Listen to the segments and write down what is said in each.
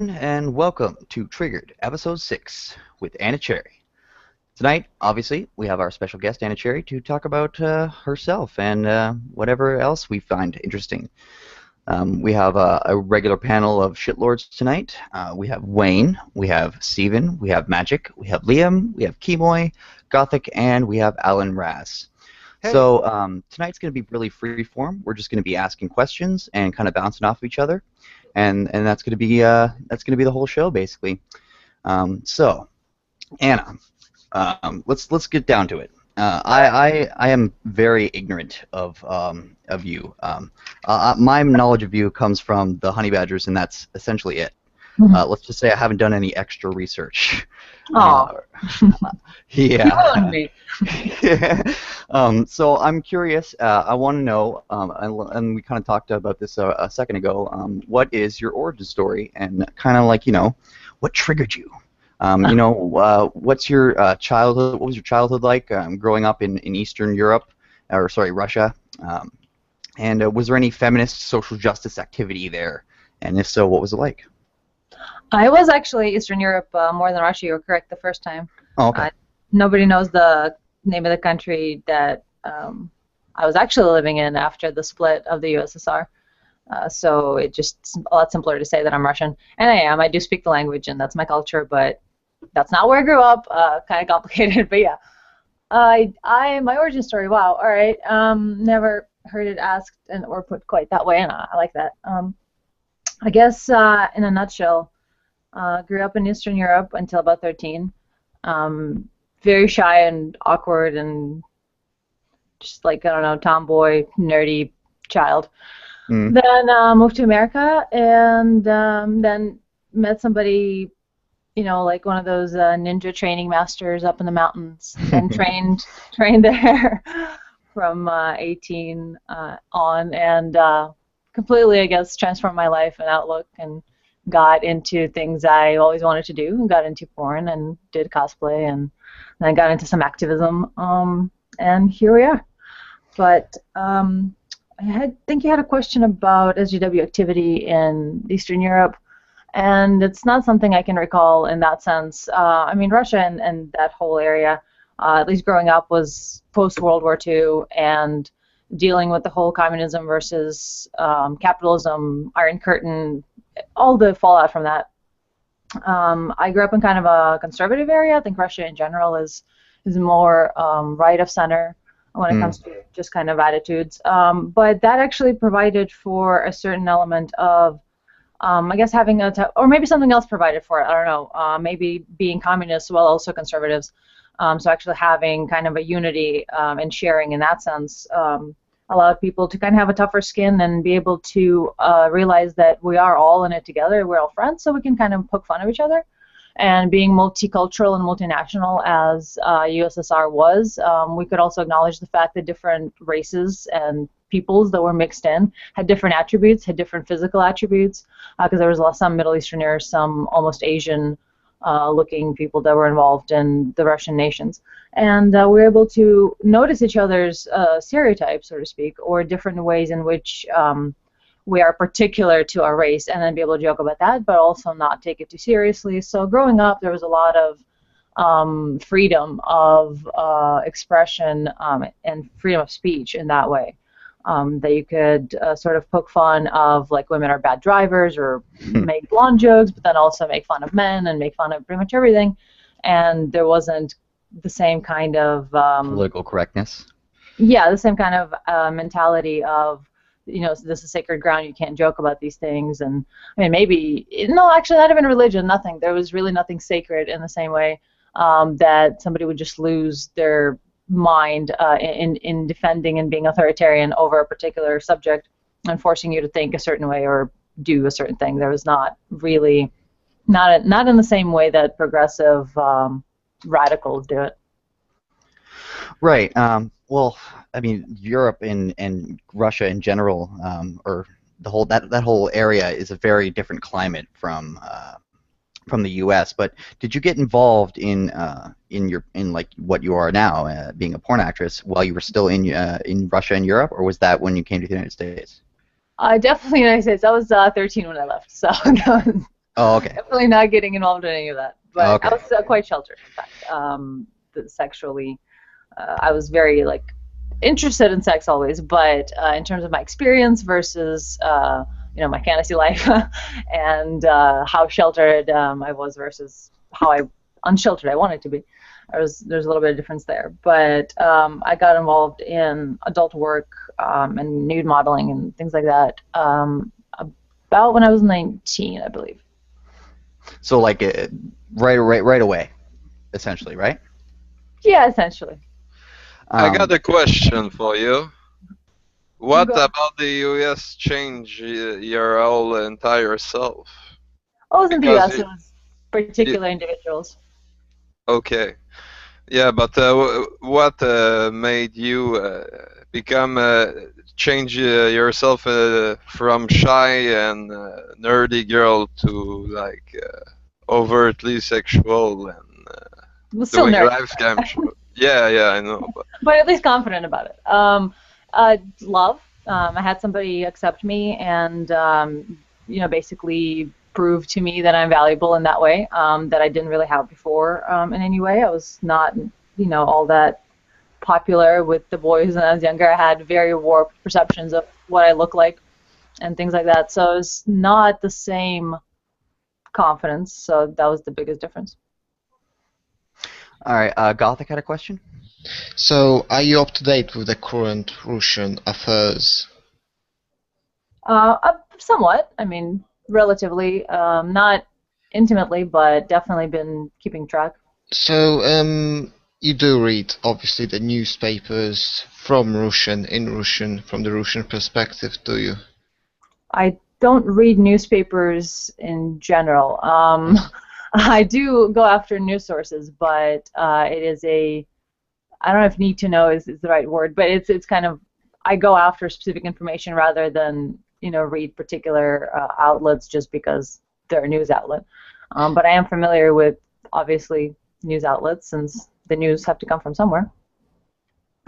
and welcome to Triggered, Episode 6 with Anna Cherry. Tonight, obviously, we have our special guest, Anna Cherry, to talk about herself and whatever else we find interesting. We have a regular panel of shitlords tonight. We have Wayne, we have Steven, we have Magic, we have Liam, we have Kimoy, Gothic, and we have Alan Raz. Hey. So tonight's going to be really free form. We're just going to be asking questions and kind of bouncing off of each other, and that's going to be the whole show basically. So Anna, let's get down to it. I am very ignorant of you. My knowledge of you comes from the honey badgers, and that's essentially it. Let's just say I haven't done any extra research. Oh, Yeah. you own me. So I'm curious. I want to know, and we kind of talked about this a second ago. What is your origin story, and kind of like what triggered you? What's your childhood? What was your childhood like growing up in Eastern Europe, or sorry, Russia? And was there any feminist social justice activity there? And if so, what was it like? I was actually Eastern Europe more than Russia. You were correct the first time. Oh, okay. Nobody knows the name of the country that I was actually living in after the split of the USSR. So it's just a lot simpler to say that I'm Russian. And I am. I do speak the language, and that's my culture, but that's not where I grew up. Kind of complicated, but yeah. My origin story, wow, all right. Never heard it asked or put quite that way, and I like that. I guess in a nutshell, grew up in Eastern Europe until about 13. Very shy and awkward and just like, I don't know, tomboy, nerdy child. Then moved to America and then met somebody, like one of those ninja training masters up in the mountains, and trained there from 18 on, and completely, I guess, transformed my life and outlook, and got into things I always wanted to do, and got into porn and did cosplay, and then got into some activism, and here we are. But I think you had a question about SGW activity in Eastern Europe, and it's not something I can recall in that sense. I mean, Russia and that whole area, at least growing up, was post-World War II, and dealing with the whole communism versus capitalism, Iron Curtain, all the fallout from that. I grew up in kind of a conservative area. I think Russia in general is more right of center when it comes to just kind of attitudes. But that actually provided for a certain element of, I guess, having or maybe something else provided for it. I don't know. Maybe being communists while also conservatives. So actually having kind of a unity and sharing in that sense allowed people to kind of have a tougher skin and be able to realize that we are all in it together. We're all friends, so we can kind of poke fun of each other. And being multicultural and multinational as USSR was, we could also acknowledge the fact that different races and peoples that were mixed in had different attributes, had different physical attributes, because there was some Middle Easterners, some almost Asian looking people that were involved in the Russian nations. And we were able to notice each other's stereotypes, so to speak, or different ways in which we are particular to our race, and then be able to joke about that, but also not take it too seriously. So growing up, there was a lot of freedom of expression and freedom of speech in that way. That you could sort of poke fun of, like, women are bad drivers, or make blonde jokes, but then also make fun of men and make fun of pretty much everything. And there wasn't the same kind of political correctness. Yeah, the same kind of mentality of, this is sacred ground, you can't joke about these things. And I mean, maybe, no, actually not even religion, nothing. There was really nothing sacred in the same way that somebody would just lose their mind in defending and being authoritarian over a particular subject and forcing you to think a certain way or do a certain thing. There was not really, not in the same way that progressive radicals do it. Right. Well, I mean, Europe and Russia in general, or the whole that whole area is a very different climate from the U.S. But did you get involved in like what you are now, being a porn actress, while you were still in Russia and Europe, or was that when you came to the United States? Definitely United States. I was 13 when I left, so. Oh, okay. Definitely not getting involved in any of that. Oh, But I okay. was quite sheltered, in fact. Sexually, I was very like interested in sex always, but in terms of my experience versus my fantasy life and how sheltered I was versus how unsheltered I wanted to be, there's a little bit of difference there. But I got involved in adult work and nude modeling and things like that about when I was 19, I believe. So like right away, essentially, right? Yeah, essentially. I got Um, a question for you. What Go. about the US change your whole entire self? Oh, it was in the Because U.S. It was you particular individuals. okay. Yeah, but what made you become change yourself from shy and nerdy girl to like overtly sexual and It was still doing nerdy, live cam show? Yeah, yeah, I know. But but at least confident about it. Love. I had somebody accept me and basically prove to me that I'm valuable in that way that I didn't really have before in any way. I was not, all that popular with the boys when I was younger. I had very warped perceptions of what I look like and things like that. So it's not the same confidence. So that was the biggest difference. all right. Gothic had a question. So, are you up to date with the current Russian affairs? Somewhat. I mean, relatively. Not intimately, but definitely been keeping track. So, you do read, obviously, the newspapers from Russian, in Russian, from the Russian perspective, do you? I don't read newspapers in general. I do go after news sources, but it is I don't know if need to know is the right word, but it's kind of I go after specific information rather than read particular outlets just because they're a news outlet. But I am familiar with obviously news outlets since the news have to come from somewhere.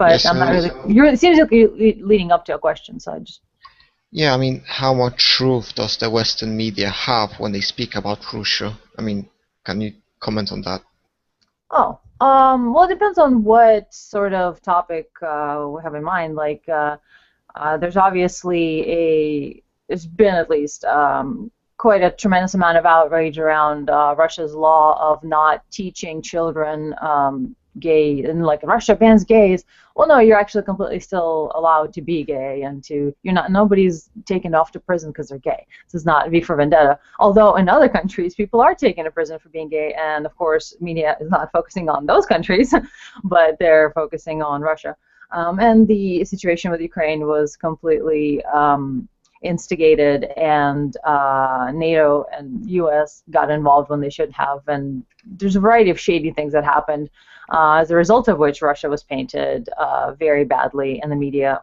Yeah, But I'm not so, really. It seems like you're leading up to a question, so I just. yeah, I mean, how much truth does the Western media have when they speak about Russia? I mean, can you comment on that? Oh, well, it depends on what sort of topic we have in mind. Like, there's obviously there's been at least quite a tremendous amount of outrage around Russia's law of not teaching children gay, and like Russia bans gays. Well, no, you're actually completely still allowed to be gay, and nobody's taken off to prison because they're gay. This is not V for Vendetta. Although in other countries, people are taken to prison for being gay, and of course, media is not focusing on those countries, but they're focusing on Russia. And the situation with Ukraine was completely instigated, and NATO and U.S. got involved when they should have. And there's a variety of shady things that happened, as a result of which Russia was painted very badly in the media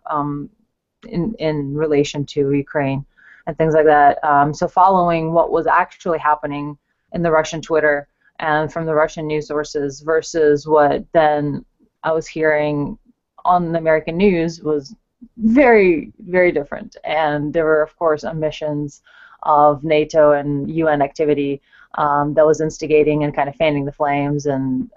in relation to Ukraine and things like that. So following what was actually happening in the Russian Twitter and from the Russian news sources versus what then I was hearing on the American news was very, very different. And there were, of course, omissions of NATO and UN activity that was instigating and kind of fanning the flames. And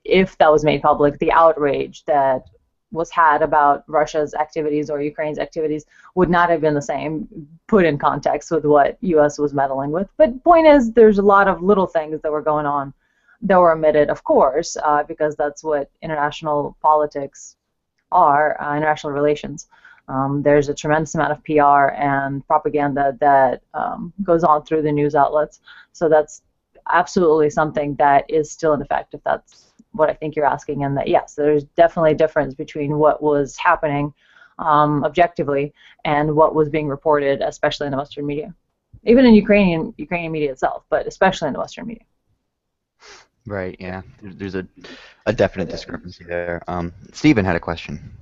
if that was made public, the outrage that was had about Russia's activities or Ukraine's activities would not have been the same, put in context with what U.S. was meddling with. But point is, there's a lot of little things that were going on that were omitted, of course, because that's what international politics are, international relations. There's a tremendous amount of PR and propaganda that goes on through the news outlets. So that's absolutely something that is still in effect, if that's what I think you're asking. And that, yes, there's definitely a difference between what was happening objectively and what was being reported, especially in the Western media. Even in Ukrainian media itself, but especially in the Western media. Right. Yeah. There's a definite discrepancy there. Stephen had a question.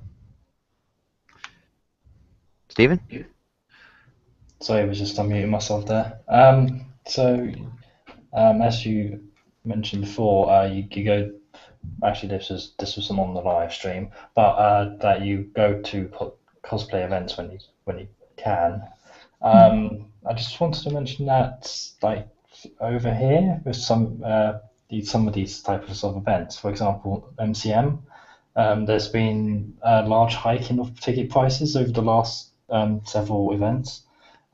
Stephen? Sorry, I was just unmuting myself there. As you mentioned before, you go. Actually, this was on the live stream, but that you go to cosplay events when you can. I just wanted to mention that, like over here, with some of these types of events, for example, MCM, there's been a large hike in ticket prices over the last several events.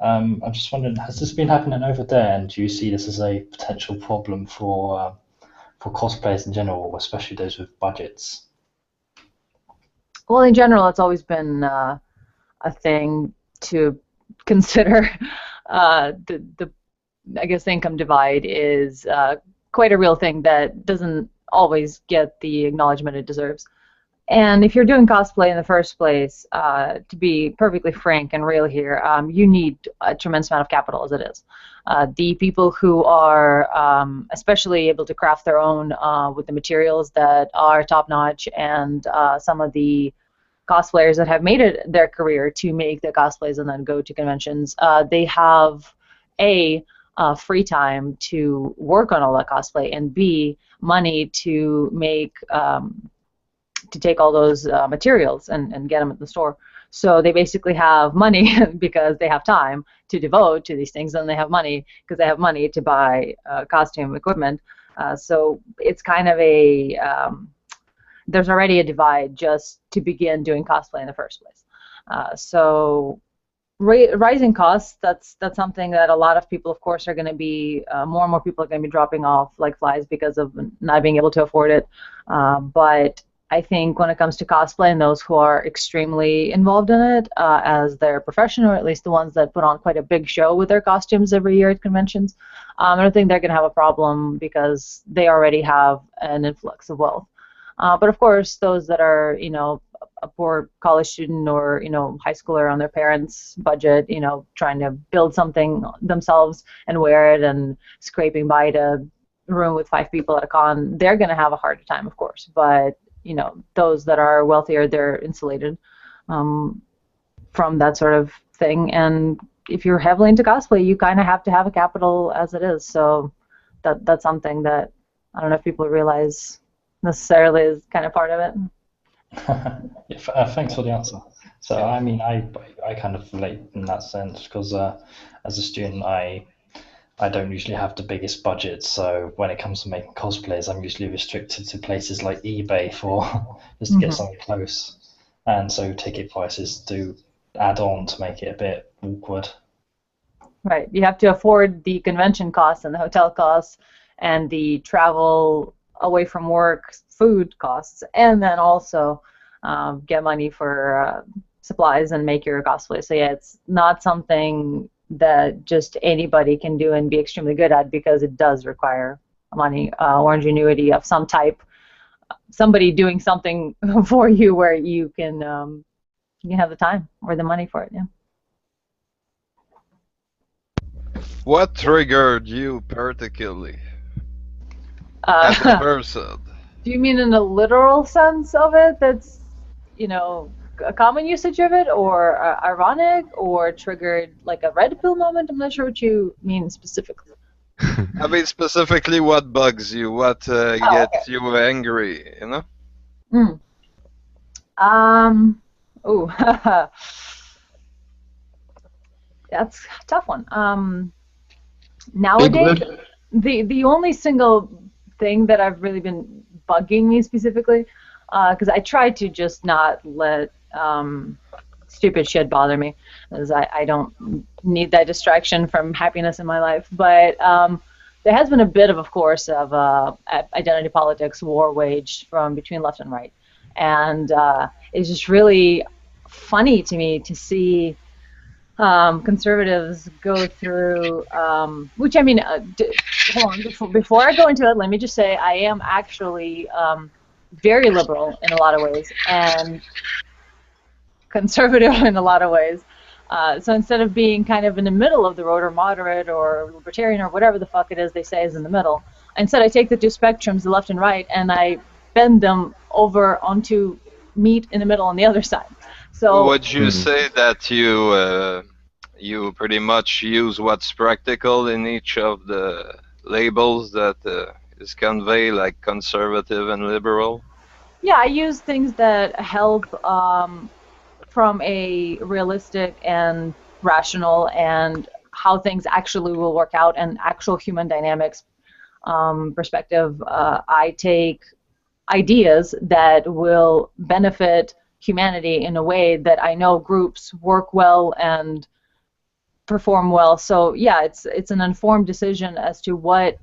I'm just wondering, has this been happening over there, and do you see this as a potential problem for cosplayers in general, especially those with budgets? Well, in general, it's always been a thing to consider. The I guess the income divide is quite a real thing that doesn't always get the acknowledgement it deserves. And if you're doing cosplay in the first place, to be perfectly frank and real here, you need a tremendous amount of capital as it is. The people who are especially able to craft their own with the materials that are top-notch, and some of the cosplayers that have made it their career to make their cosplays and then go to conventions, they have a free time to work on all that cosplay, and B, money to make to take all those materials and get them at the store. So they basically have money because they have time to devote to these things, and they have money because they have money to buy costume equipment. So it's kind of a there's already a divide just to begin doing cosplay in the first place. So rising costs, that's something that a lot of people, of course, are going to be, more and more people are going to be dropping off like flies because of not being able to afford it. But I think when it comes to cosplay and those who are extremely involved in it as their profession, or at least the ones that put on quite a big show with their costumes every year at conventions, I don't think they're going to have a problem because they already have an influx of wealth. But of course, those that are, you know, a poor college student or, you know, high schooler on their parents' budget, you know, trying to build something themselves and wear it and scraping by to a room with 5 people at a con, they're going to have a harder time, of course. But you know, those that are wealthier, they're insulated from that sort of thing. And if you're heavily into cosplay, you kind of have to have a capital as it is. So that's something that I don't know if people realize necessarily is kind of part of it. Yeah, thanks for the answer. So, I mean, I kind of relate in that sense because as a student, I don't usually have the biggest budget, so when it comes to making cosplays, I'm usually restricted to places like eBay for just to get something close, and so ticket prices do add on to make it a bit awkward. Right, you have to afford the convention costs and the hotel costs and the travel away from work, food costs, and then also get money for supplies and make your cosplay. So yeah, it's not something that just anybody can do and be extremely good at because it does require money or ingenuity of some type. Somebody doing something for you where you can have the time or the money for it. Yeah. What triggered you particularly as a person? Do you mean in a literal sense of it? That's, you know, a common usage of it, or ironic, or triggered like a red pill moment? I'm not sure what you mean specifically. I mean, specifically, what bugs you? What gets you angry? You know? Oh, that's a tough one. Nowadays, the only single thing that I've really been bugging me specifically, because I try to just not let stupid shit bother me, as I don't need that distraction from happiness in my life. But there has been a bit of course, of identity politics war waged from between left and right, and it's just really funny to me to see conservatives go through, which I mean, hold on, before I go into it, let me just say I am actually very liberal in a lot of ways and conservative in a lot of ways. So instead of being kind of in the middle of the road or moderate or libertarian or whatever the fuck it is they say is in the middle, instead I take the two spectrums, the left and right, and I bend them over onto meet in the middle on the other side. So would you say that you pretty much use what's practical in each of the labels that is conveyed, like conservative and liberal? Yeah, I use things that help from a realistic and rational and how things actually will work out and actual human dynamics perspective. I take ideas that will benefit humanity in a way that I know groups work well and perform well. So yeah, it's an informed decision as to what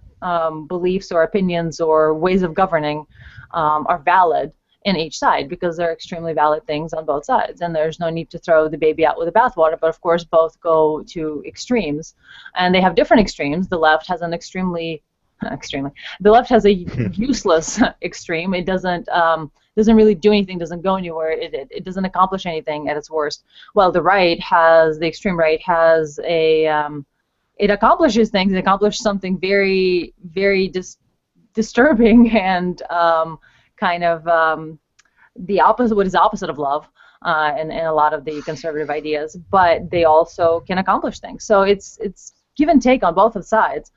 beliefs or opinions or ways of governing are valid in each side, because they're extremely valid things on both sides, and there's no need to throw the baby out with the bathwater. But of course, both go to extremes, and they have different extremes. The left has an the left has a useless extreme. It doesn't really do anything, doesn't go anywhere. It doesn't accomplish anything at its worst. Well, the extreme right has it accomplishes things. It accomplishes something very, very disturbing and kind of the opposite, what is the opposite of love, in a lot of the conservative ideas. But they also can accomplish things. So it's give and take on both of sides.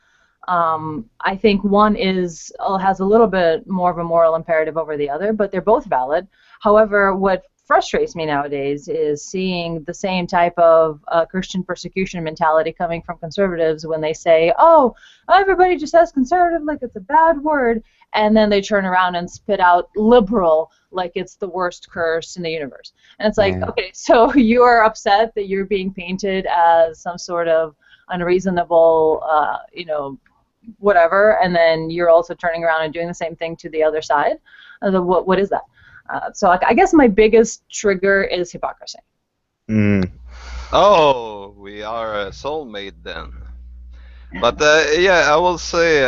I think one has a little bit more of a moral imperative over the other, but they're both valid. However, what frustrates me nowadays is seeing the same type of Christian persecution mentality coming from conservatives when they say, oh, everybody just says conservative like it's a bad word, and then they turn around and spit out liberal like it's the worst curse in the universe. And it's like, okay, so you are upset that you're being painted as some sort of unreasonable, whatever, and then you're also turning around and doing the same thing to the other side. What is that? So I guess my biggest trigger is hypocrisy. Oh, we are a soulmate then. But yeah, I will say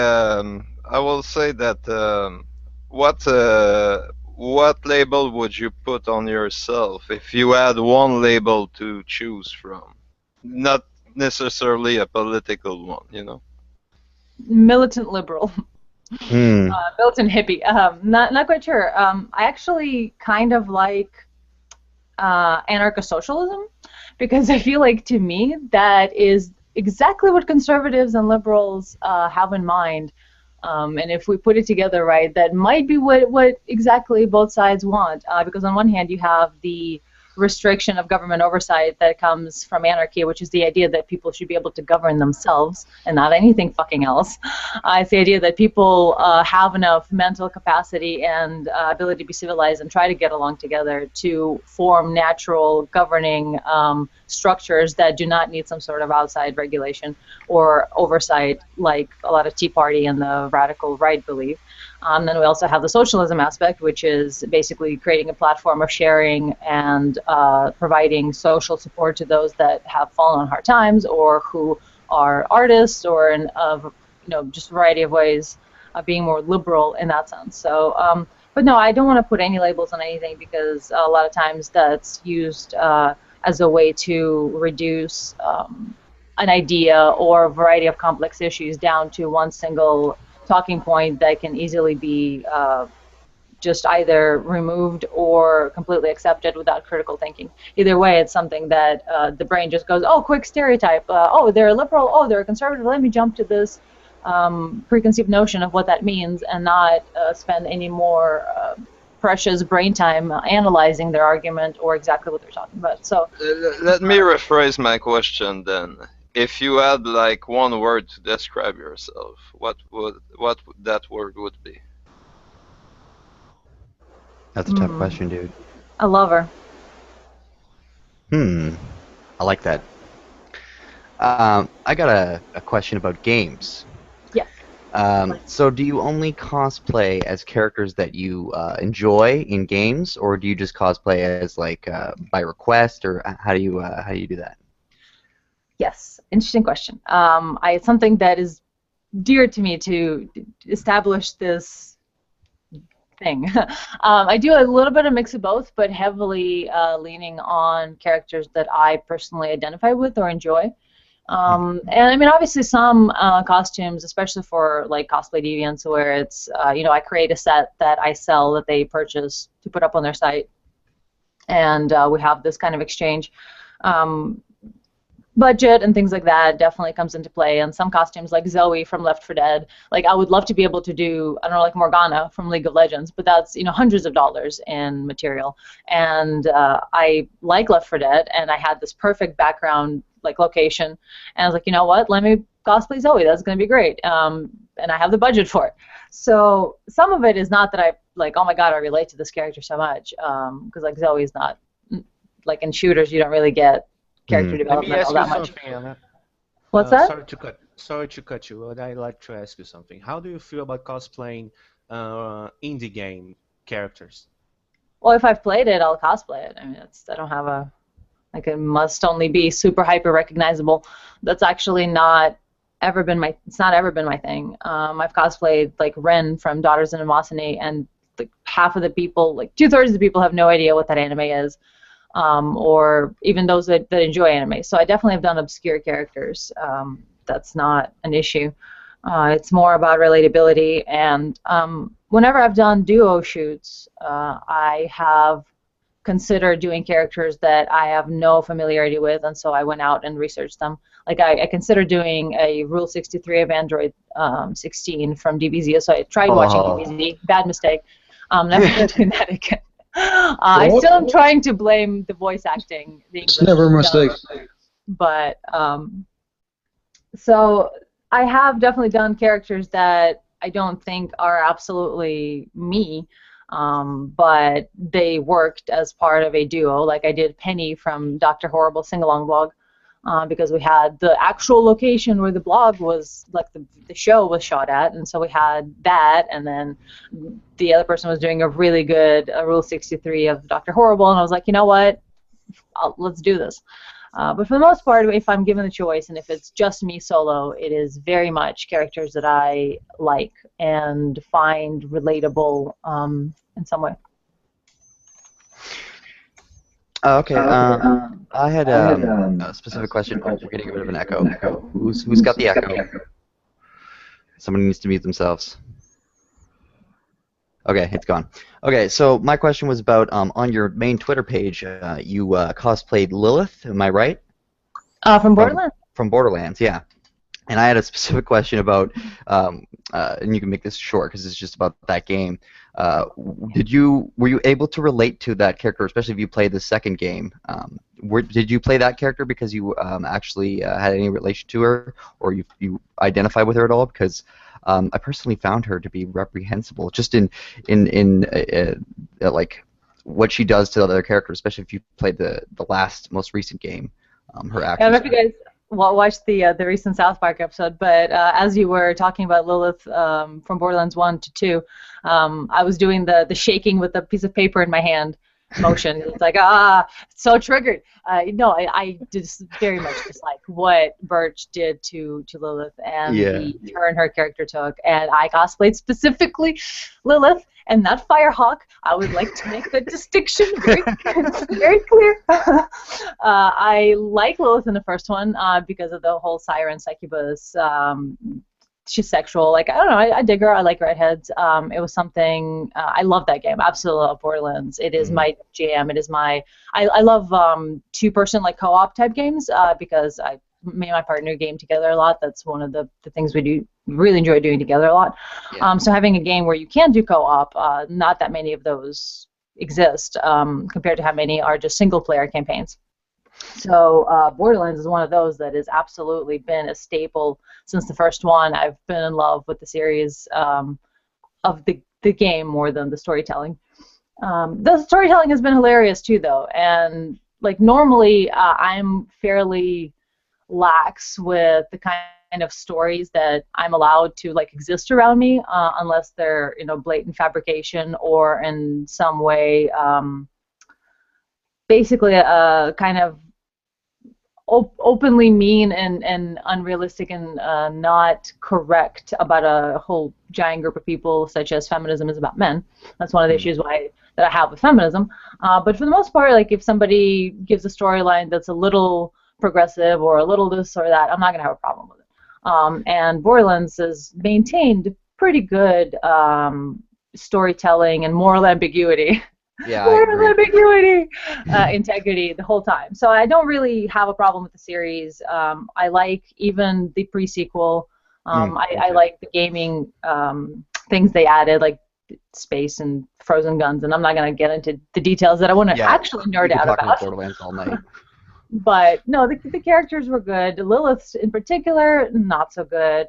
that what label would you put on yourself if you had one label to choose from? Not necessarily a political one, you know. Militant liberal. Militant hippie. Not quite sure. I actually kind of like anarcho-socialism, because I feel like, to me, that is exactly what conservatives and liberals have in mind. And if we put it together right, that might be what exactly both sides want. Because on one hand, you have the restriction of government oversight that comes from anarchy, which is the idea that people should be able to govern themselves and not anything fucking else. It's the idea that people have enough mental capacity and ability to be civilized and try to get along together to form natural governing structures that do not need some sort of outside regulation or oversight like a lot of Tea Party and the radical right believe. Then we also have the socialism aspect, which is basically creating a platform of sharing and providing social support to those that have fallen on hard times or who are artists, or in just a variety of ways, being more liberal in that sense. So, but no, I don't want to put any labels on anything, because a lot of times that's used as a way to reduce an idea or a variety of complex issues down to one single talking point that can easily be just either removed or completely accepted without critical thinking. Either way, it's something that the brain just goes, oh, quick stereotype. Oh, they're a liberal. Oh, they're a conservative. Let me jump to this preconceived notion of what that means, and not spend any more precious brain time analyzing their argument or exactly what they're talking about. So let me rephrase my question then. If you had like one word to describe yourself, what that word would be? That's a tough question, dude. A lover. I like that. I got a question about games. Yes. So do you only cosplay as characters that you enjoy in games, or do you just cosplay as like by request, or how do you do that? Yes, interesting question. It's something that is dear to me to establish this thing. I do a little bit of mix of both, but heavily leaning on characters that I personally identify with or enjoy. And I mean, obviously, some costumes, especially for like cosplay deviants, where it's I create a set that I sell that they purchase to put up on their site, and we have this kind of exchange. budget and things like that definitely comes into play. And some costumes like Zoe from Left 4 Dead, like I would love to be able to do, I don't know, like Morgana from League of Legends, but that's, you know, hundreds of dollars in material. And I like Left 4 Dead, and I had this perfect background, like location, and I was like, you know what, let me cosplay Zoe, that's going to be great. And I have the budget for it. So some of it is not that I like, oh my god, I relate to this character so much, because like Zoe's not, like in shooters you don't really get character Let me development ask all you that much. something, Anna. What's that? Sorry to cut you, but I'd like to ask you something. How do you feel about cosplaying indie game characters? Well, if I've played it, I'll cosplay it. I mean, I don't have a, like, it must only be super hyper recognizable. That's actually not ever been my, it's not ever been my thing. I've cosplayed like Ren from Daughters of Nemosine, and like half of the people, like 2/3 of the people have no idea what that anime is. Or even those that enjoy anime. So I definitely have done obscure characters. That's not an issue. It's more about relatability. And whenever I've done duo shoots, I have considered doing characters that I have no familiarity with, and so I went out and researched them. Like I considered doing a Rule 63 of Android 16 from DBZ. So I tried watching DBZ. Bad mistake. Never going to do that again. I still am trying to blame the voice acting. The English It's never a mistake. But so I have definitely done characters that I don't think are absolutely me, but they worked as part of a duo. Like I did Penny from Dr. Horrible Sing-Along blog, because we had the actual location where the blog was, like the show was shot at, and so we had that, and then the other person was doing a really good Rule 63 of Dr. Horrible, and I was like, you know what, let's do this. But for the most part, if I'm given the choice, and if it's just me solo, it is very much characters that I like and find relatable in some way. Okay. I had a specific question. Oh, we're getting a bit of an echo. Who's got the echo? Someone needs to mute themselves. Okay, it's gone. Okay, so my question was about on your main Twitter page, you cosplayed Lilith. Am I right? From Borderlands. From Borderlands, yeah. And I had a specific question about, and you can make this short because it's just about that game. Were you able to relate to that character, especially if you played the second game? Did you play that character because you actually had any relation to her, or you identify with her at all? Because I personally found her to be reprehensible, just in like what she does to other characters, especially if you played the most recent game. Her actions. I don't know if you guys watched the recent South Park episode, but as you were talking about Lilith from Borderlands 1 to 2, I was doing the shaking with a piece of paper in my hand motion. It's like, so triggered. No, I just very much dislike what Birch did to Lilith and the turn her character took. And I cosplayed specifically Lilith and not Firehawk. I would like to make that distinction very, very clear. I like Lilith in the first one because of the whole siren succubus. She's sexual. Like, I don't know, I dig her. I like redheads. It was something, I love that game. Absolutely love Borderlands. It is my jam. It is my, I love two-person, like, co-op type games because me and my partner game together a lot. That's one of the things we really enjoy doing together a lot. Yeah. So having a game where you can do co-op, not that many of those exist compared to how many are just single-player campaigns. So Borderlands is one of those that has absolutely been a staple since the first one. I've been in love with the series of the game more than the storytelling. The storytelling has been hilarious too, though. And like normally, I'm fairly lax with the kind of stories that I'm allowed to like exist around me, unless they're blatant fabrication or in some way basically a kind of openly mean and unrealistic and not correct about a whole giant group of people, such as feminism is about men. That's one of the issues that I have with feminism. But for the most part, like if somebody gives a storyline that's a little progressive or a little this or that, I'm not going to have a problem with it. And Borderlands has maintained pretty good storytelling and moral ambiguity. Yeah, I Where's agree. ambiguity? Integrity the whole time. So I don't really have a problem with the series. I like even the pre-sequel. I like the gaming things they added, like space and frozen guns, and I'm not going to get into the details that I want to Yeah, actually we nerd could out talk about about. Borderlands all night. But no, the characters were good. Lilith in particular, not so good.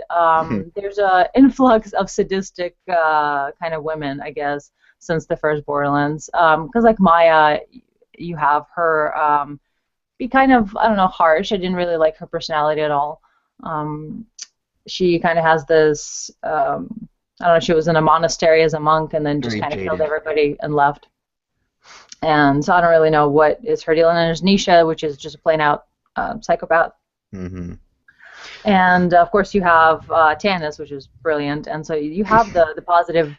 There's a influx of sadistic kind of women, I guess, since the first Borderlands. Because like Maya, you have her be kind of, I don't know, harsh. I didn't really like her personality at all. She kind of has this, I don't know, she was in a monastery as a monk and then just Very kind of killed jaded. everybody and left. And so I don't really know what is her deal. And then there's Nisha, which is just a plain out psychopath. Mm-hmm. And of course you have Tannis, which is brilliant. And so you have the positive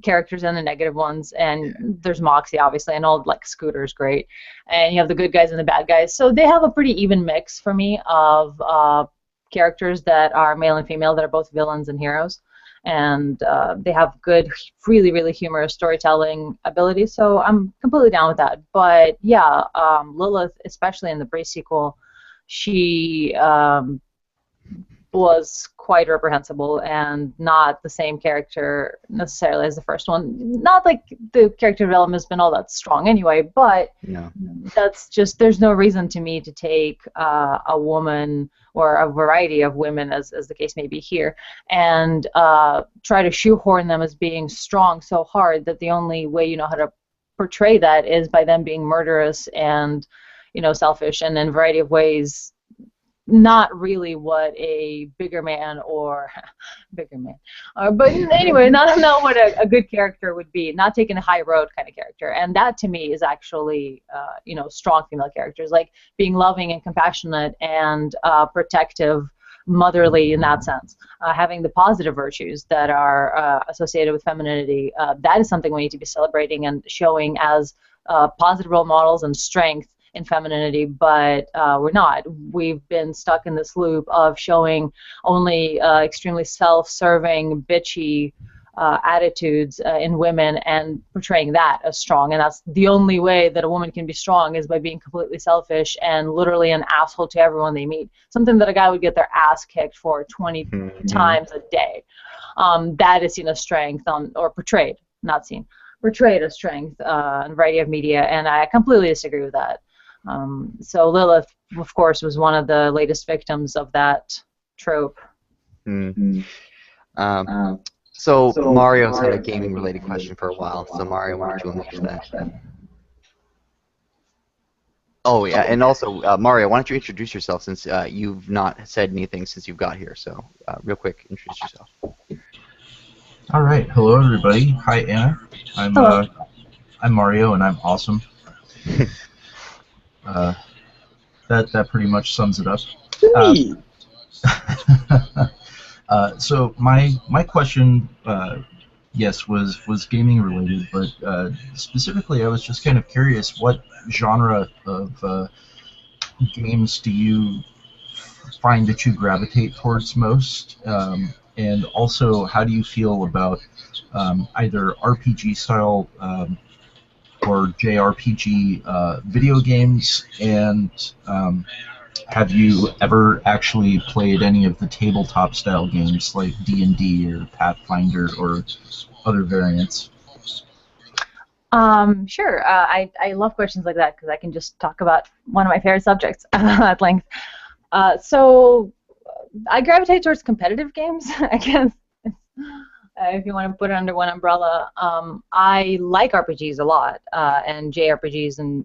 characters and the negative ones. And there's Moxie, obviously, and old like Scooter's great. And you have the good guys and the bad guys. So they have a pretty even mix for me of characters that are male and female that are both villains and heroes. And they have good, really, really humorous storytelling ability. So I'm completely down with that. But yeah, Lilith, especially in the Bray sequel, she was quite reprehensible and not the same character necessarily as the first one. Not like the character development has been all that strong anyway, but No. that's just, there's no reason to me to take a woman or a variety of women, as the case may be here, and try to shoehorn them as being strong so hard that the only way you know how to portray that is by them being murderous and, you know, selfish and in a variety of ways not really what a bigger man or but anyway, not what a good character would be, not taking the high road kind of character. And that to me is actually you know, strong female characters, like being loving and compassionate and protective, motherly in that sense, having the positive virtues that are associated with femininity. That is something we need to be celebrating and showing as positive role models and strength in femininity, but we're not. We've been stuck in this loop of showing only extremely self-serving, bitchy attitudes in women and portraying that as strong. And that's the only way that a woman can be strong, is by being completely selfish and literally an asshole to everyone they meet. Something that a guy would get their ass kicked for 20 times a day. That is seen as strength or portrayed, not seen, portrayed as strength in a variety of media, and I completely disagree with that. So Lilith, of course, was one of the latest victims of that trope. So Mario's had a gaming-related question for a while. So Mario, why don't you unleash that? Oh yeah, and also Mario, why don't you introduce yourself, since you've not said anything since you've got here. So real quick, introduce yourself. All right, hello everybody. Hi Anna. I'm Mario, and I'm awesome. That pretty much sums it up. So my question, yes, was gaming related, but specifically, I was just kind of curious, what genre of games do you find that you gravitate towards most, and also how do you feel about either RPG style or JRPG video games, and have you ever actually played any of the tabletop style games like D&D or Pathfinder or other variants? Sure. I love questions like that because I can just talk about one of my favorite subjects at length. So I gravitate towards competitive games, I guess, if you want to put it under one umbrella. I like RPGs a lot, and JRPGs, and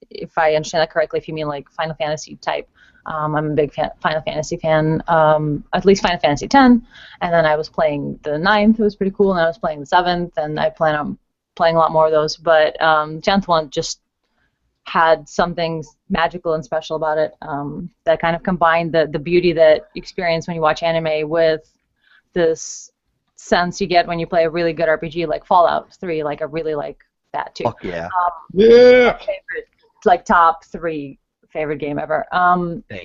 if I understand that correctly, if you mean like Final Fantasy type. I'm a big Final Fantasy fan, at least Final Fantasy X, and then I was playing the 9th, it was pretty cool, and I was playing the 7th, and I plan on playing a lot more of those, but 10th one just had something magical and special about it, that kind of combined the beauty that you experience when you watch anime with this sense you get when you play a really good RPG like Fallout 3, like I really like that too. Fuck yeah. My favorite, like top 3 favorite game ever.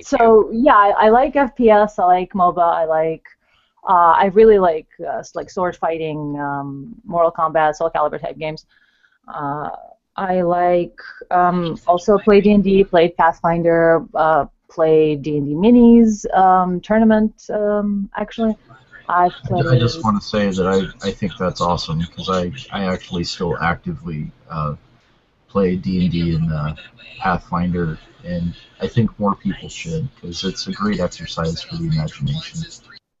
So yeah, I like FPS, I like MOBA, I really like sword fighting, Mortal Kombat, Soul Calibur type games. I like also play D&D, played Pathfinder, played D&D minis, tournament, actually. I've I just played. want to say that I think that's awesome because I actually still actively play D&D and Pathfinder, and I think more people should because it's a great exercise for the imagination.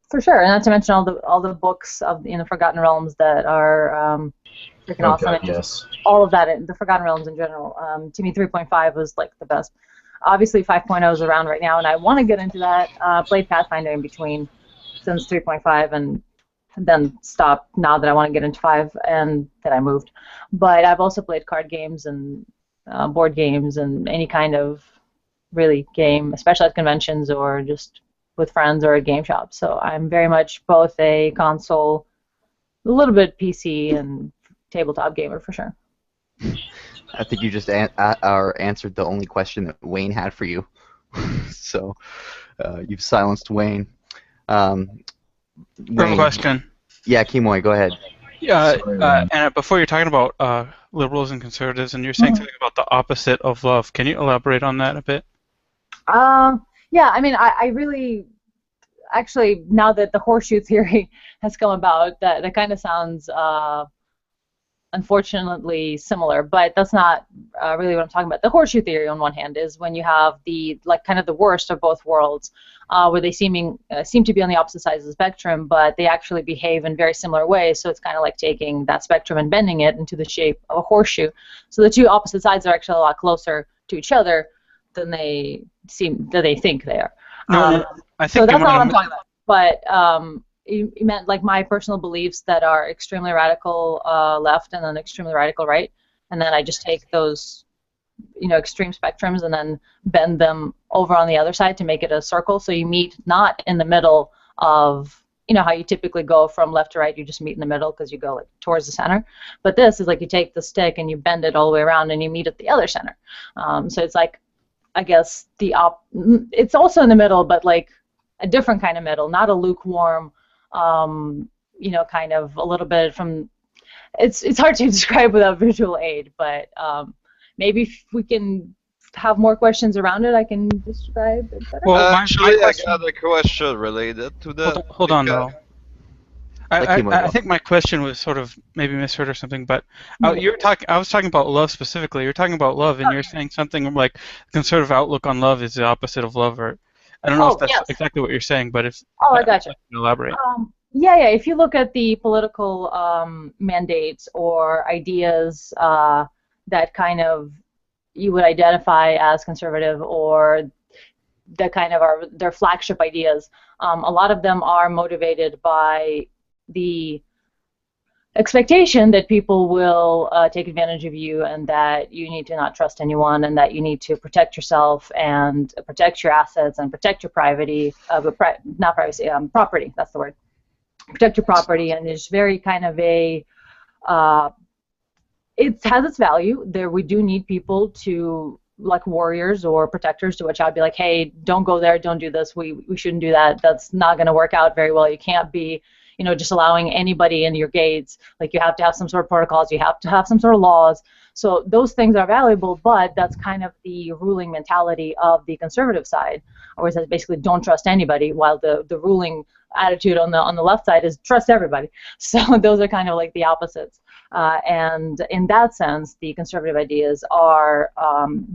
For sure, and not to mention all the books of in the Forgotten Realms that are freaking Oh awesome, God, and just yes. all of that, the Forgotten Realms in general. To me, 3.5 was like the best. Obviously, 5.0 is around right now, and I want to get into that. Played Pathfinder in between since 3.5, and then stopped now that I want to get into 5, and that I moved. But I've also played card games and board games and any kind of really game, especially at conventions or just with friends or at game shops. So I'm very much both a console, a little bit PC, and tabletop gamer for sure. I think you just answered the only question that Wayne had for you. So you've silenced Wayne. I have a Wayne. question. Yeah, Kimoy, go ahead. Yeah, Sorry, Wayne. and before you're talking about liberals and conservatives, and you're saying something about the opposite of love. Can you elaborate on that a bit? Yeah, I mean, I really, actually, now that the horseshoe theory has come about, that kind of sounds unfortunately similar, but that's not really what I'm talking about. The horseshoe theory, on one hand, is when you have the kind of the worst of both worlds, where they seem to be on the opposite sides of the spectrum, but they actually behave in very similar ways. So it's kind of like taking that spectrum and bending it into the shape of a horseshoe. So the two opposite sides are actually a lot closer to each other than they think they are. No, I So think that's not what I'm talking about. But you meant like my personal beliefs that are extremely radical left and then extremely radical right, and then I just take those extreme spectrums and then bend them over on the other side to make it a circle, so you meet not in the middle of how you typically go from left to right. You just meet in the middle because you go like towards the center, but this is like you take the stick and you bend it all the way around and you meet at the other center. So it's like, I guess it's also in the middle, but like a different kind of middle, not a lukewarm, kind of a little bit from. It's hard to describe without visual aid, but maybe if we can have more questions around it, I can describe it better. Well, my Actually, I question. got a question related to that. Hold on, because- though. Let Kimo I go. think my question was sort of maybe misheard or something, but I was talking about love specifically. You're talking about love, and you're saying something like conservative outlook on love is the opposite of love, or I don't know if that's Yes. exactly what you're saying, but if I gotcha. you can elaborate. Yeah. If you look at the political mandates or ideas that kind of you would identify as conservative, or that kind of are their flagship ideas, a lot of them are motivated by the expectation that people will take advantage of you, and that you need to not trust anyone, and that you need to protect yourself and protect your assets and protect your privacy, not privacy, property, that's the word. Protect your property, and it's very kind of a, it has its value. There, we do need people to, like warriors or protectors, to watch out, be like, hey, don't go there, don't do this, we shouldn't do that, that's not going to work out very well. You can't be just allowing anybody into your gates. Like, you have to have some sort of protocols, you have to have some sort of laws. So those things are valuable, but that's kind of the ruling mentality of the conservative side, where it says basically don't trust anybody, while the ruling attitude on the left side is trust everybody. So those are kind of like the opposites. And in that sense, the conservative ideas are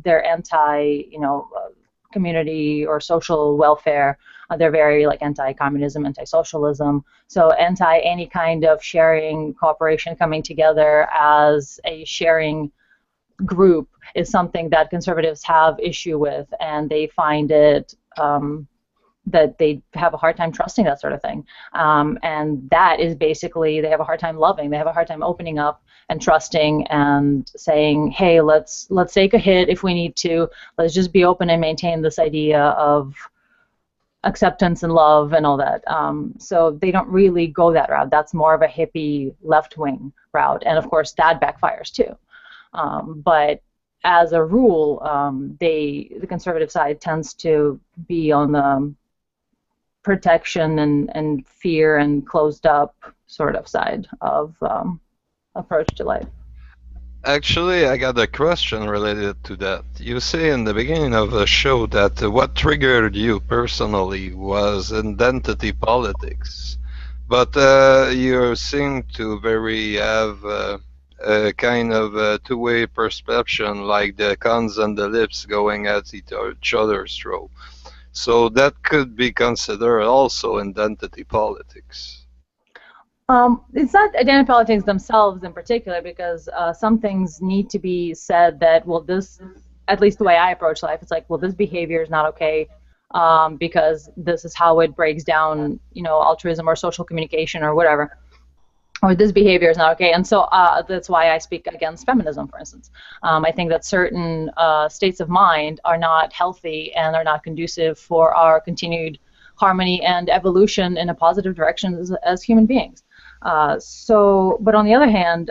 they're anti, community or social welfare. They're very like anti-communism, anti-socialism. So anti any kind of sharing, cooperation, coming together as a sharing group is something that conservatives have issue with, and they find it that they have a hard time trusting that sort of thing. And that is basically, they have a hard time loving. They have a hard time opening up and trusting and saying, hey, let's take a hit if we need to. Let's just be open and maintain this idea of acceptance and love and all that. So they don't really go that route. That's more of a hippie left-wing route. And of course, that backfires too. But as a rule, the conservative side tends to be on the protection and fear and closed up sort of side of approach to life. Actually, I got a question related to that. You say in the beginning of the show that what triggered you personally was identity politics, but you seem to very have a kind of two-way perception, like the cons and the lips going at each other's throat. So that could be considered also identity politics. It's not identity politics themselves in particular, because some things need to be said that, well, this, at least the way I approach life, it's like, well, this behavior is not okay, because this is how it breaks down, altruism or social communication or whatever. Or this behavior is not okay. And so that's why I speak against feminism, for instance. I think that certain states of mind are not healthy and are not conducive for our continued harmony and evolution in a positive direction as human beings. But on the other hand,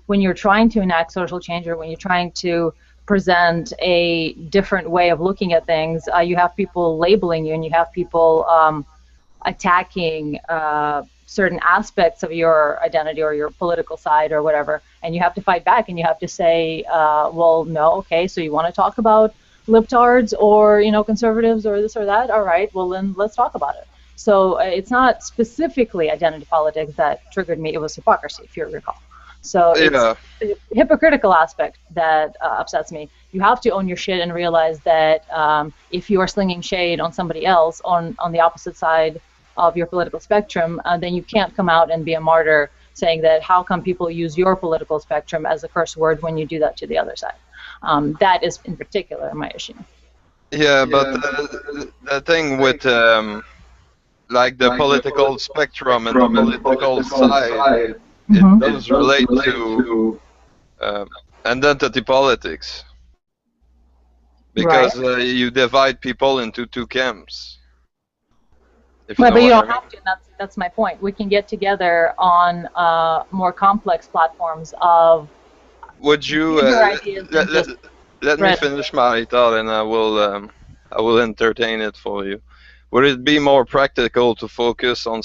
when you're trying to enact social change, or when you're trying to present a different way of looking at things, you have people labeling you, and you have people attacking certain aspects of your identity or your political side or whatever, and you have to fight back, and you have to say, well, no, okay, so you want to talk about libtards or conservatives or this or that? All right, well then let's talk about it. So it's not specifically identity politics that triggered me; it was hypocrisy, if you recall. So it's the hypocritical aspect that upsets me. You have to own your shit and realize that if you are slinging shade on somebody else on the opposite side of your political spectrum, then you can't come out and be a martyr saying that how come people use your political spectrum as a curse word when you do that to the other side. That is in particular my issue. Yeah, but the thing with like the political spectrum and the political side, it does relate to identity politics, because you divide people into two camps. Right, but you don't have to, and that's my point. We can get together on more complex platforms of Would you let me finish my thought, and I will entertain it for you. Would it be more practical to focus on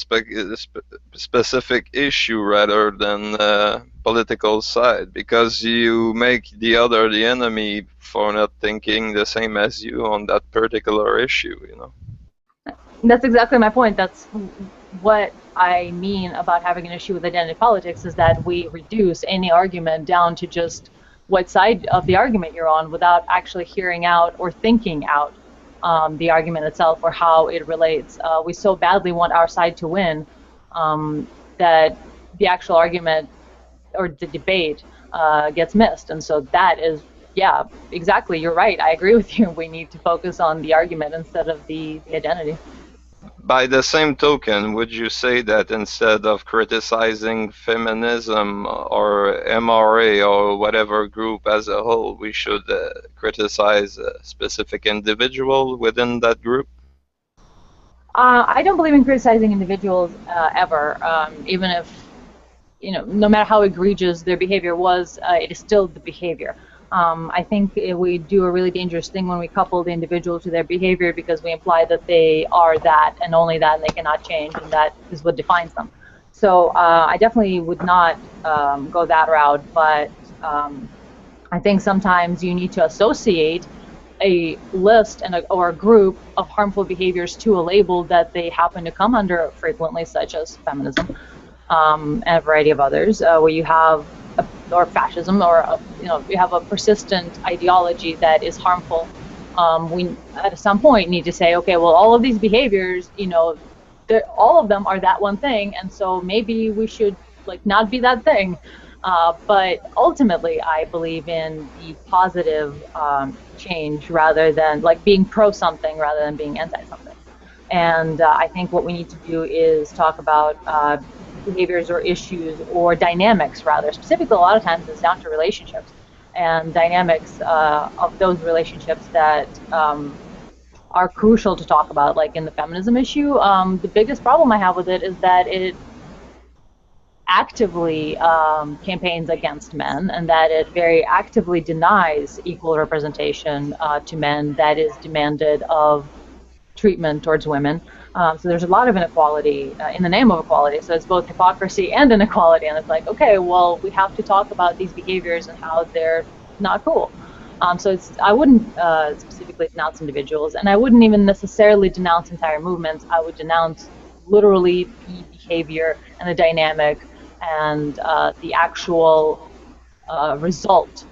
specific issue rather than political side, because you make the other the enemy for not thinking the same as you on that particular issue, That's exactly my point. That's what I mean about having an issue with identity politics, is that we reduce any argument down to just what side of the argument you're on without actually hearing out or thinking out the argument itself or how it relates. We so badly want our side to win that the actual argument or the debate gets missed. And so that is, yeah, exactly, you're right. I agree with you. We need to focus on the argument instead of the identity. By the same token, would you say that instead of criticizing feminism or MRA or whatever group as a whole, we should criticize a specific individual within that group? I don't believe in criticizing individuals ever, even if, no matter how egregious their behavior was, it is still the behavior. I think we do a really dangerous thing when we couple the individual to their behavior, because we imply that they are that and only that, and they cannot change, and that is what defines them. So I definitely would not go that route, but I think sometimes you need to associate a list or a group of harmful behaviors to a label that they happen to come under frequently, such as feminism and a variety of others, where you have or fascism, or you have a persistent ideology that is harmful. We at some point need to say, okay, well, all of these behaviors, all of them are that one thing, and so maybe we should not be that thing. But ultimately, I believe in the positive change rather than being pro something rather than being anti something. And I think what we need to do is talk about behaviors or issues or dynamics, rather specifically. A lot of times it's down to relationships and dynamics of those relationships that are crucial to talk about. Like in the feminism issue, the biggest problem I have with it is that it actively campaigns against men, and that it very actively denies equal representation to men that is demanded of treatment towards women. So there's a lot of inequality in the name of equality. So it's both hypocrisy and inequality. And it's like, okay, well, we have to talk about these behaviors and how they're not cool. So I wouldn't specifically denounce individuals, and I wouldn't even necessarily denounce entire movements. I would denounce literally the behavior and the dynamic and the actual result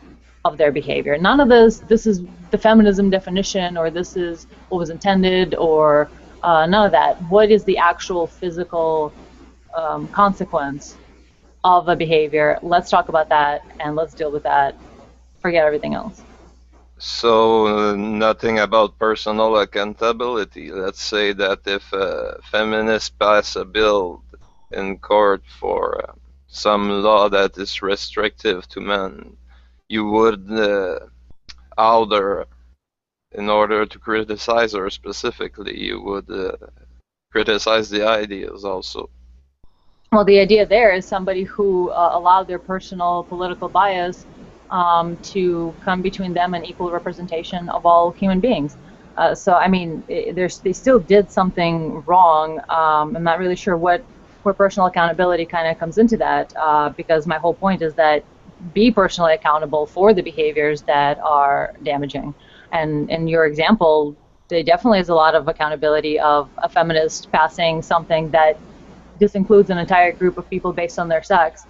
of their behavior. None of this is the feminism definition, or this is what was intended, or none of that. What is the actual physical consequence of a behavior? Let's talk about that, and let's deal with that. Forget everything else. So nothing about personal accountability. Let's say that if a feminist pass a bill in court for some law that is restrictive to men, you would out her in order to criticize her specifically. You would criticize the ideas also. Well, the idea there is somebody who allowed their personal political bias to come between them and equal representation of all human beings. So, I mean, they still did something wrong. I'm not really sure where personal accountability kind of comes into that, because my whole point is that be personally accountable for the behaviors that are damaging. And in your example, there definitely is a lot of accountability of a feminist passing something that this includes an entire group of people based on their sex,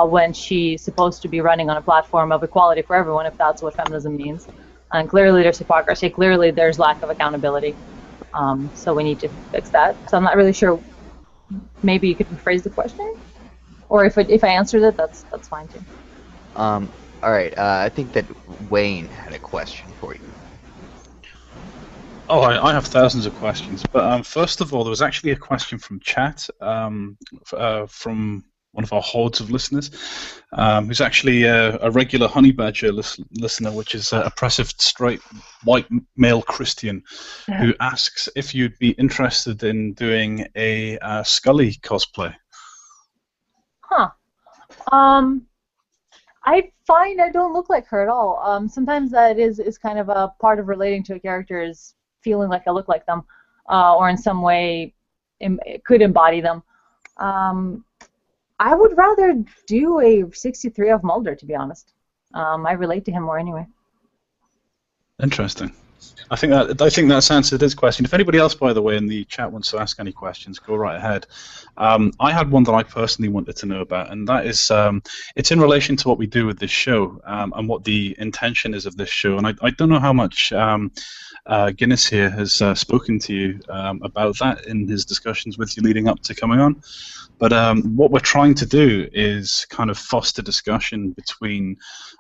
when she's supposed to be running on a platform of equality for everyone, if that's what feminism means. And clearly there's hypocrisy, clearly there's lack of accountability. So we need to fix that. So I'm not really sure, maybe you could rephrase the question? Or if I answered it, that's fine too. All right, I think that Wayne had a question for you. Oh, I have thousands of questions, but first of all, there was actually a question from chat from one of our hordes of listeners, who's actually a regular honey badger listener, which is a oppressive straight white male Christian, who asks if you'd be interested in doing a Scully cosplay. Huh. I find I don't look like her at all. Sometimes that is kind of a part of relating to a character, is feeling like I look like them, or in some way it could embody them. I would rather do a 63 of Mulder, to be honest. I relate to him more anyway. Interesting. I think that's answered this question. If anybody else, by the way, in the chat wants to ask any questions, go right ahead. I had one that I personally wanted to know about, and that is it's in relation to what we do with this show, and what the intention is of this show. And I don't know how much Guinness here has spoken to you about that in his discussions with you leading up to coming on. But what we're trying to do is kind of foster discussion between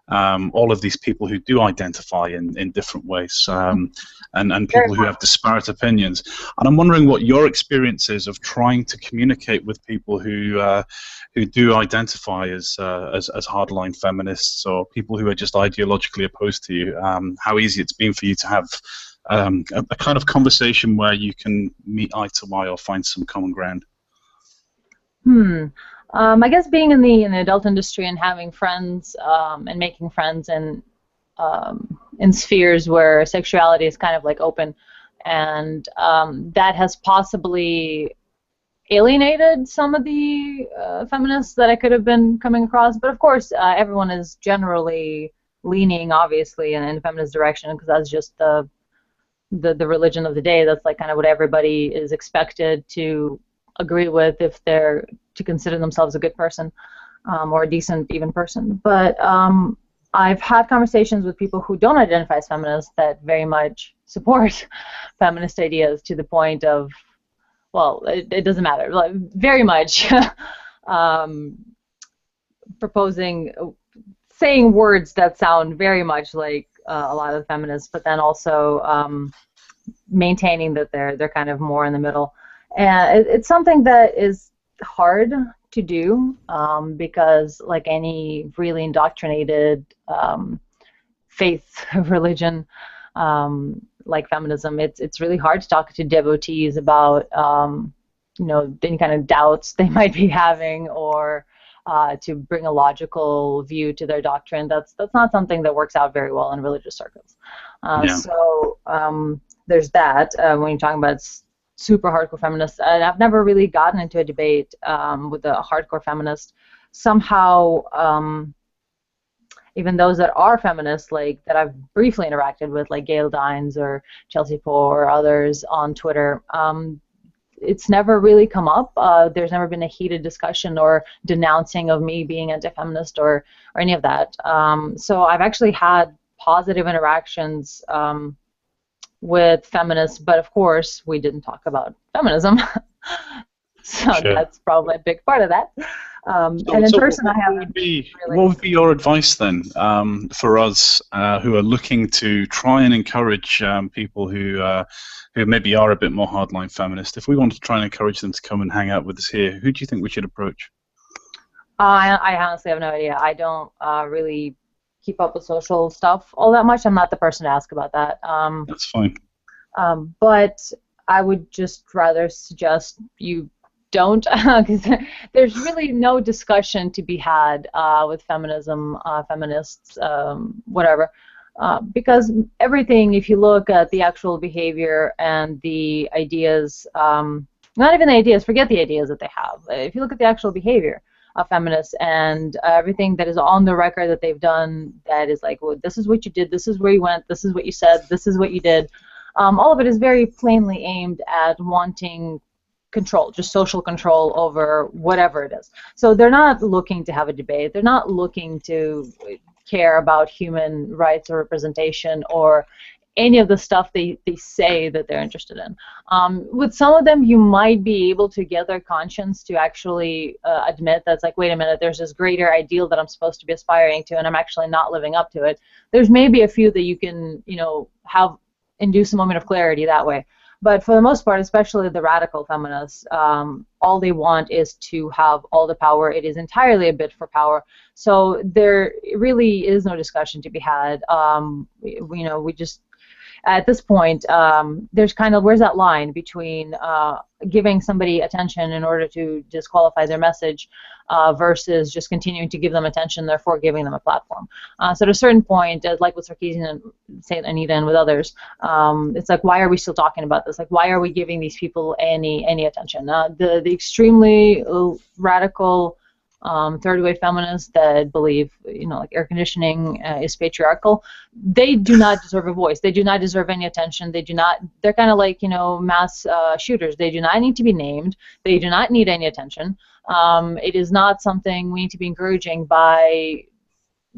all of these people who do identify in different ways, and people who have disparate opinions. And I'm wondering what your experience is of trying to communicate with people who do identify as hardline feminists, or people who are just ideologically opposed to you. How easy it's been for you to have a kind of conversation where you can meet eye to eye or find some common ground. I guess being in the adult industry and having friends and making friends in spheres where sexuality is kind of like open, and that has possibly alienated some of the feminists that I could have been coming across. But of course, everyone is generally leaning, obviously, in the feminist direction, because that's just the religion of the day. That's like kind of what everybody is expected to agree with if they're to consider themselves a good person, or a decent even person. But I've had conversations with people who don't identify as feminists that very much support feminist ideas, to the point of, well, it doesn't matter, like, very much saying words that sound very much like a lot of the feminists, but then also maintaining that they're kind of more in the middle. And it's something that is hard to do, because like any really indoctrinated faith religion, like feminism, it's really hard to talk to devotees about any kind of doubts they might be having, or to bring a logical view to their doctrine. That's not something that works out very well in religious circles. So there's that. When you're talking about super hardcore feminists, and I've never really gotten into a debate with a hardcore feminist. Somehow, even those that are feminists, like that I've briefly interacted with, like Gail Dines or Chelsea Poe or others on Twitter, it's never really come up. There's never been a heated discussion or denouncing of me being anti-feminist or any of that. So I've actually had positive interactions with feminists, but of course we didn't talk about feminism. So Sure. that's probably a big part of that. And in person, I haven't really. What would be your advice then for us who are looking to try and encourage people who maybe are a bit more hardline feminist? If we want to try and encourage them to come and hang out with us here, who do you think we should approach? I honestly have no idea. I don't really keep up with social stuff all that much. I'm not the person to ask about that. That's fine. But I would just rather suggest you don't, because there's really no discussion to be had with feminism, feminists, whatever. Because everything, if you look at the actual behavior and the ideas, not even the ideas, forget the ideas that they have. If you look at the actual behavior of feminists and everything that is on the record that they've done, that is like, well, this is what you did, this is where you went, this is what you said, this is what you did. All of it is very plainly aimed at wanting control, just social control over whatever it is. So they're not looking to have a debate. They're not looking to care about human rights or representation or any of the stuff they say that they're interested in. With some of them, you might be able to get their conscience to actually admit that's like, wait a minute, there's this greater ideal that I'm supposed to be aspiring to, and I'm actually not living up to it. There's maybe a few that you can, have induce a moment of clarity that way. But for the most part, especially the radical feminists, all they want is to have all the power. It is entirely a bid for power. So there really is no discussion to be had. We just, at this point, there's kind of, where's that line between giving somebody attention in order to disqualify their message versus just continuing to give them attention, therefore giving them a platform. So at a certain point, like with Sarkeesian and St. Anita and with others, it's like, why are we still talking about this? Like, why are we giving these people any attention? The extremely radical third wave feminists that believe, like air conditioning is patriarchal, they do not deserve a voice. They do not deserve any attention. They do not, they're kind of like, mass shooters. They do not need to be named. They do not need any attention. It is not something we need to be encouraging by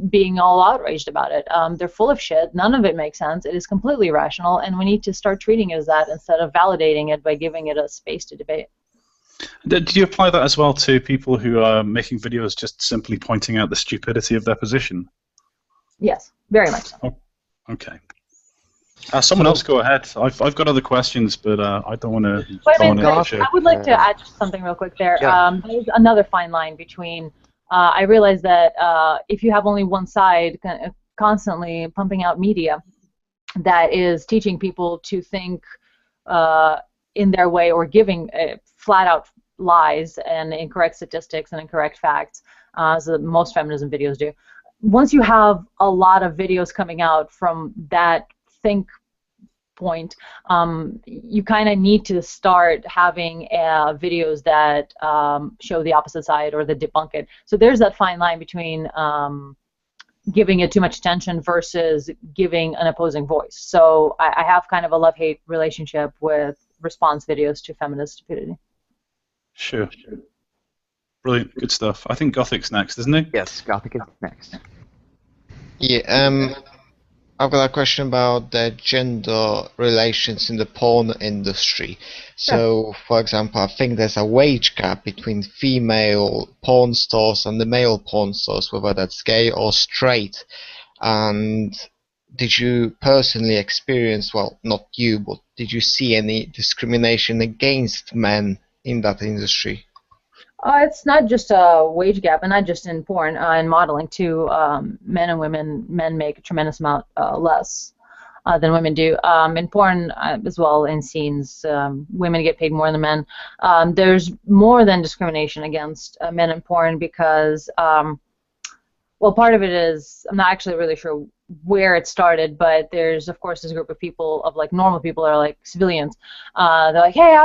being all outraged about it. They're full of shit. None of it makes sense. It is completely irrational, and we need to start treating it as that instead of validating it by giving it a space to debate. Did you apply that as well to people who are making videos just simply pointing out the stupidity of their position? Yes, very much so. Oh, okay. Someone else go ahead. I've got other questions, but I don't want to. I would like to add something real quick there. Yeah. There's another fine line between. I realize that if you have only one side constantly pumping out media that is teaching people to think in their way or giving flat-out lies and incorrect statistics and incorrect facts, as most feminism videos do. Once you have a lot of videos coming out from that think point, you kind of need to start having videos that show the opposite side or that debunk it. So there's that fine line between giving it too much attention versus giving an opposing voice. So I have kind of a love-hate relationship with response videos to feminist stupidity. Sure. Brilliant. Good stuff. I think Gothic's next, isn't he? Yes, Gothic is next. Yeah, I've got a question about the gender relations in the porn industry. So, for example, I think there's a wage gap between female porn stars and the male porn stars, whether that's gay or straight. And did you personally experience, well, not you, but did you see any discrimination against men in that industry? It's not just a wage gap, and not just in porn, in modeling too. Men and women, men make a tremendous amount less than women do. In porn as well, in scenes, women get paid more than men. There's more than discrimination against men in porn because, well, part of it is, I'm not actually really sure where it started, but there's of course this group of people, of like normal people that are like civilians. They're like, hey,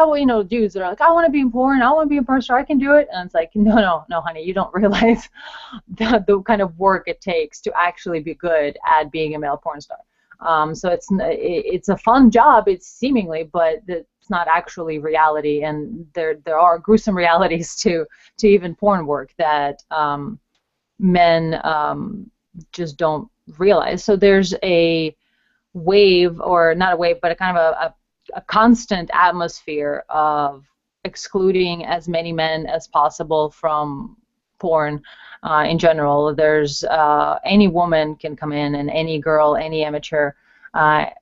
dudes that are like, I want to be in porn, I want to be a porn star, I can do it. And it's like, no, honey, you don't realize the kind of work it takes to actually be good at being a male porn star. So it's a fun job, it's seemingly, but it's not actually reality, and there are gruesome realities to even porn work that men just don't realize. So there's a wave, or not a wave, but a kind of a constant atmosphere of excluding as many men as possible from porn in general. There's any woman can come in, and any girl, any amateur,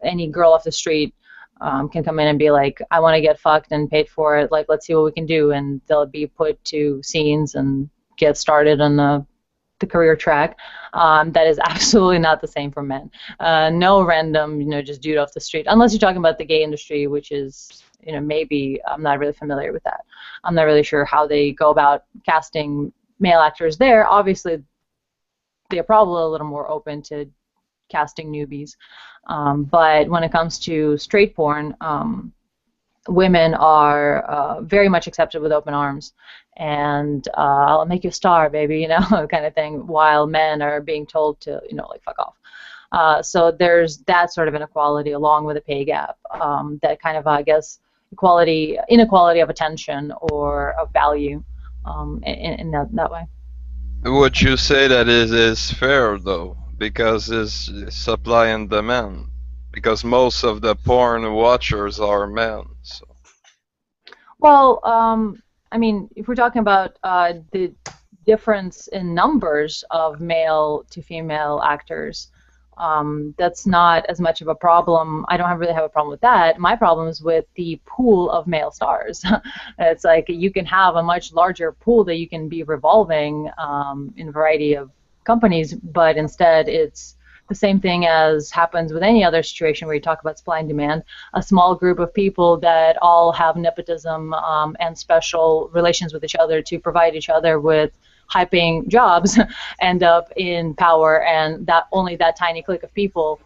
any girl off the street can come in and be like, I want to get fucked and paid for it, like, let's see what we can do, and they'll be put to scenes and get started on the career track. That is absolutely not the same for men. No random, just dude off the street, unless you're talking about the gay industry, which is, maybe, I'm not really familiar with that. I'm not really sure how they go about casting male actors there. Obviously, they're probably a little more open to casting newbies. But when it comes to straight porn, women are very much accepted with open arms, and I'll make you a star, baby, kind of thing, while men are being told to, like, fuck off. So there's that sort of inequality, along with a pay gap, that kind of, I guess, inequality of attention or of value in that way. Would you say that it is fair, though, because it's supply and demand? Because most of the porn watchers are men. So. Well, I mean, if we're talking about the difference in numbers of male to female actors, that's not as much of a problem. I don't really have a problem with that. My problem is with the pool of male stars. It's like you can have a much larger pool that you can be revolving in a variety of companies, but instead it's the same thing as happens with any other situation where you talk about supply and demand. A small group of people that all have nepotism and special relations with each other to provide each other with high-paying jobs end up in power, and that only that tiny clique of people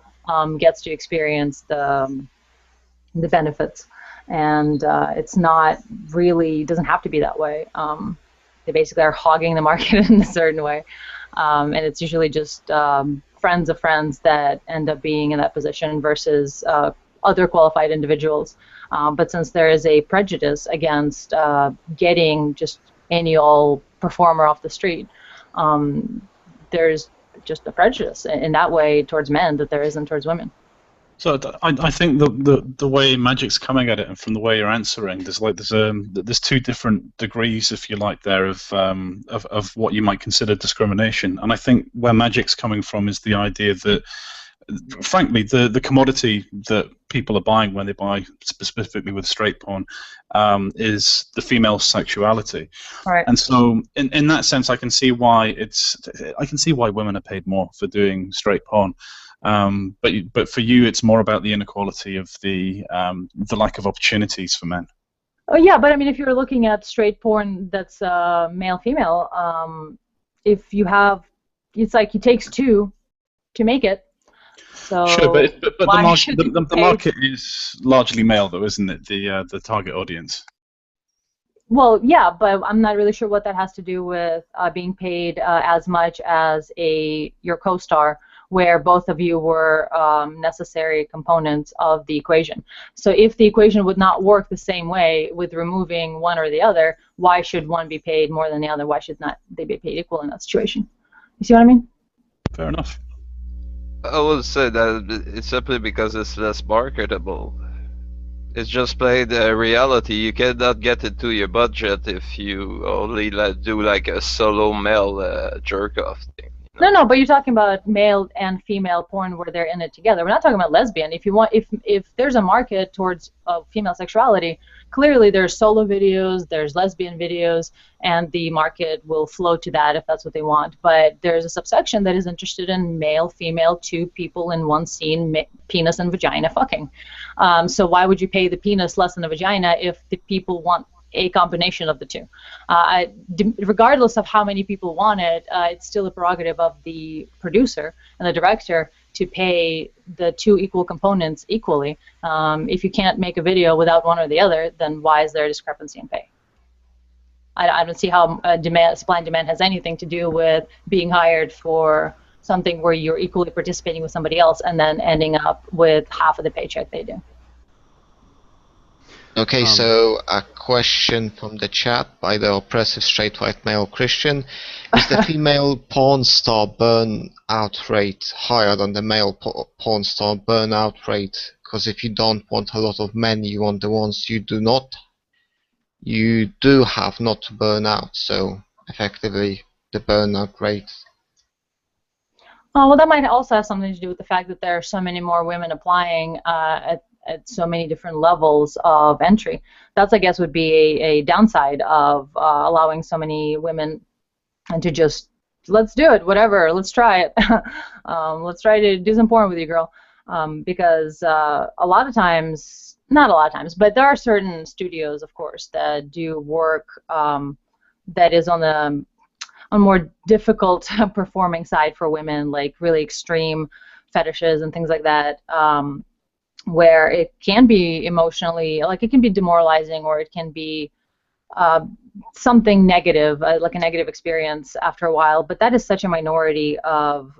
gets to experience the benefits. And it's not really, doesn't have to be that way. They basically are hogging the market in a certain way. And it's usually just friends of friends that end up being in that position versus other qualified individuals. But since there is a prejudice against getting just any old performer off the street, there's just a prejudice in that way towards men that there isn't towards women. So I think the way Magic's coming at it, and from the way you're answering, there's two different degrees, if you like, there of what you might consider discrimination. And I think where Magic's coming from is the idea that, frankly, the commodity that people are buying when they buy specifically with straight porn is the female sexuality. Right. And so in that sense, I can see why women are paid more for doing straight porn. But for you, it's more about the inequality of the lack of opportunities for men. Oh yeah, but I mean, if you're looking at straight porn that's male-female, if you have, it's like it takes two to make it. So sure, but the market is largely male, though, isn't it? The target audience. Well, yeah, but I'm not really sure what that has to do with being paid as much as your co-star, where both of you were necessary components of the equation. So if the equation would not work the same way with removing one or the other, why should one be paid more than the other? Why should not they be paid equal in that situation? You see what I mean? Fair enough. I would say that it's simply because it's less marketable. It's just played reality. You cannot get it to your budget if you only do like a solo male jerk-off thing. No, but you're talking about male and female porn where they're in it together. We're not talking about lesbian. If there's a market towards female sexuality, clearly there's solo videos, there's lesbian videos, and the market will flow to that if that's what they want. But there's a subsection that is interested in male, female, two people in one scene, penis and vagina fucking. So why would you pay the penis less than the vagina if the people want a combination of the two? Regardless of how many people want it, it's still a prerogative of the producer and the director to pay the two equal components equally. If you can't make a video without one or the other, then why is there a discrepancy in pay? I don't see how supply and demand has anything to do with being hired for something where you're equally participating with somebody else and then ending up with half of the paycheck they do. Okay, so a question from the chat by the oppressive straight white male Christian. Is the female porn star burnout rate higher than the male porn star burnout rate? Because if you don't want a lot of men, you want the ones you do not. You do have not to burn out, so effectively the burnout rate. Oh, well, that might also have something to do with the fact that there are so many more women applying at so many different levels of entry. That's, I guess, would be a downside of allowing so many women to just, let's do it, whatever, let's try it. Let's try to do some porn with you, girl. Because a lot of times, not a lot of times, but there are certain studios, of course, that do work that is on the more difficult performing side for women, like really extreme fetishes and things like that, where it can be emotionally, like it can be demoralizing, or it can be something negative, like a negative experience after a while. But that is such a minority of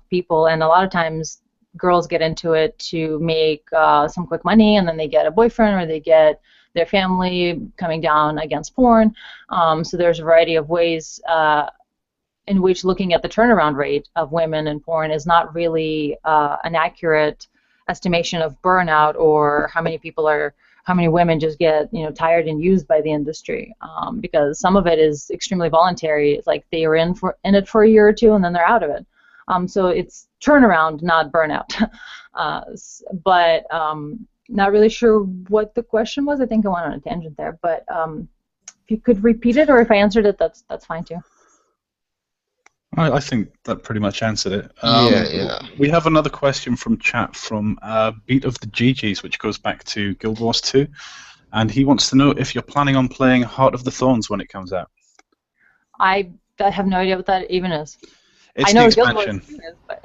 people, and a lot of times girls get into it to make some quick money, and then they get a boyfriend or they get their family coming down against porn. So there's a variety of ways in which looking at the turnaround rate of women in porn is not really an accurate estimation of burnout, or how many women just get tired and used by the industry, because some of it is extremely voluntary. It's like they are in it for a year or two and then they're out of it. So it's turnaround, not burnout. But not really sure what the question was. I think I went on a tangent there, but if you could repeat it, or if I answered it, that's fine too. I think that pretty much answered it. Yeah. We have another question from chat from Beat of the GGs, which goes back to Guild Wars 2, and he wants to know if you're planning on playing Heart of the Thorns when it comes out. I have no idea what that even is. It's I know the expansion. Guild Wars 2 is, but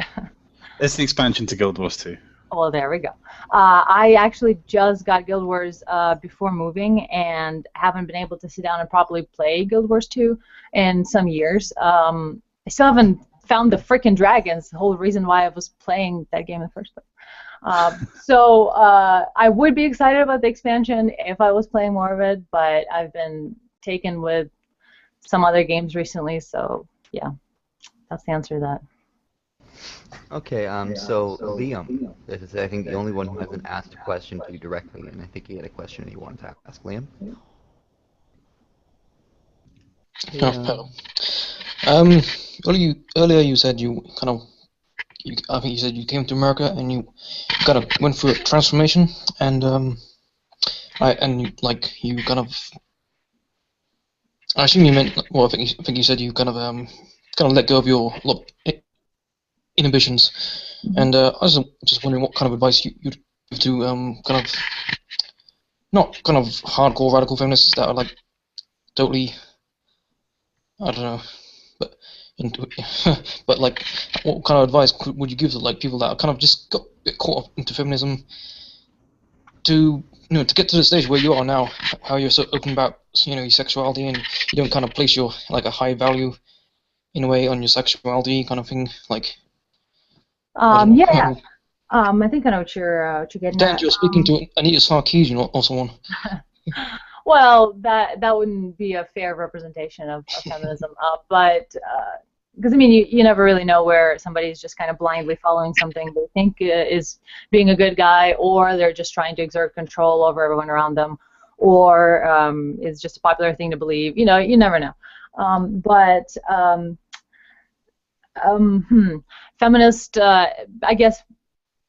It's the expansion to Guild Wars 2. well, there we go. I actually just got Guild Wars before moving, and haven't been able to sit down and properly play Guild Wars 2 in some years. I still haven't found the frickin' dragons, the whole reason why I was playing that game in the first place. So I would be excited about the expansion if I was playing more of it, but I've been taken with some other games recently, so yeah, that's the answer to that. Okay, so Liam is, I think, the only one who hasn't asked a question to you directly, and I think he had a question he wanted to ask. Liam? Hello. Earlier you said I think you said you came to America and you kind of went through a transformation, and I assume you meant, well, I think you said you kind of let go of your inhibitions, and I was just wondering what kind of advice you'd give to not kind of hardcore radical feminists that are like totally, I don't know, but like, what kind of advice would you give to like people that are kind of just got a bit caught up into feminism to get to the stage where you are now, how you're so open about your sexuality, and you don't kind of place your like a high value in a way on your sexuality kind of thing, like. Yeah. I think I know what you're getting at. You're speaking to Anita Sarkeesian or someone. Well, that wouldn't be a fair representation of feminism, but because I mean, you never really know where somebody's just kind of blindly following something they think is being a good guy, or they're just trying to exert control over everyone around them, or it's just a popular thing to believe. You never know. Feminist, I guess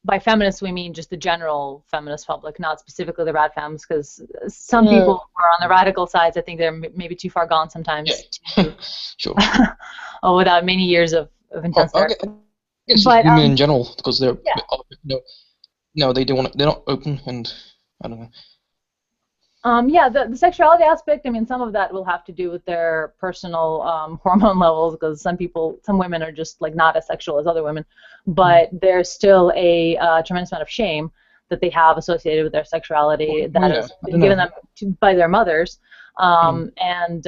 by feminists we mean just the general feminist public, not specifically the rad fems, because some people who are on the radical sides, I think they're maybe too far gone sometimes. Yeah. Sure. Without many years of intense therapy. But women in general, because they're no, they don't want. They're not open, and I don't know. Yeah, the sexuality aspect, I mean, some of that will have to do with their personal hormone levels, because some women are just like not as sexual as other women, but there's still a tremendous amount of shame that they have associated with their sexuality that has been given them by their mothers, and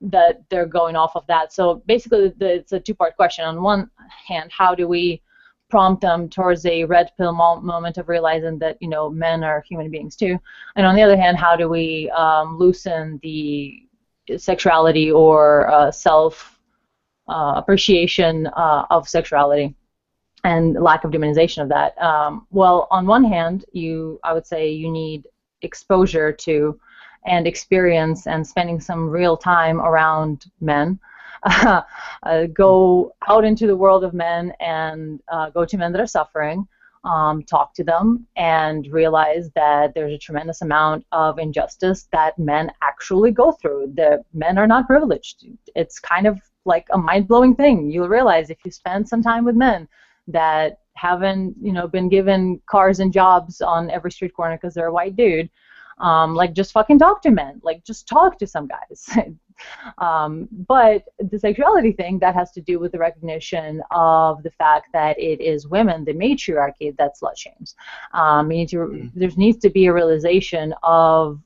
that they're going off of that. So basically, it's a two-part question. On one hand, how do we prompt them towards a red pill moment of realizing that, you know, men are human beings too, and on the other hand, how do we loosen the sexuality or self appreciation of sexuality and lack of demonization of that? Well, on one hand, I would say you need exposure to and experience and spending some real time around men. Go out into the world of men and go to men that are suffering, talk to them, and realize that there's a tremendous amount of injustice that men actually go through. The men are not privileged. It's kind of like a mind-blowing thing. You'll realize if you spend some time with men that haven't, you know, been given cars and jobs on every street corner because they're a white dude. Like, just fucking talk to men. Like, just talk to some guys. But the sexuality thing, that has to do with the recognition of the fact that it is women, the matriarchy, that slut shames. There needs to be a realization of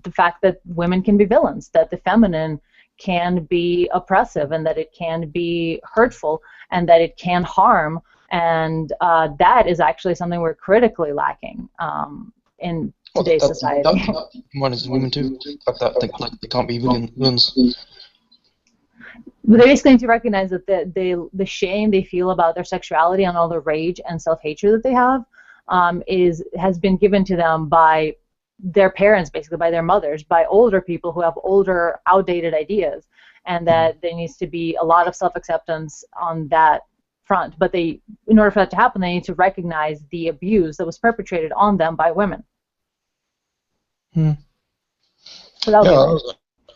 the fact that women can be villains, that the feminine can be oppressive, and that it can be hurtful, and that it can harm. And that is actually something we're critically lacking in today's society. Mine is women too. Like they can't be villains. But they basically need to recognize that the shame they feel about their sexuality and all the rage and self-hatred that they have has been given to them by their parents, basically by their mothers, by older people who have older, outdated ideas, and that there needs to be a lot of self-acceptance on that front. But in order for that to happen, they need to recognize the abuse that was perpetrated on them by women. So I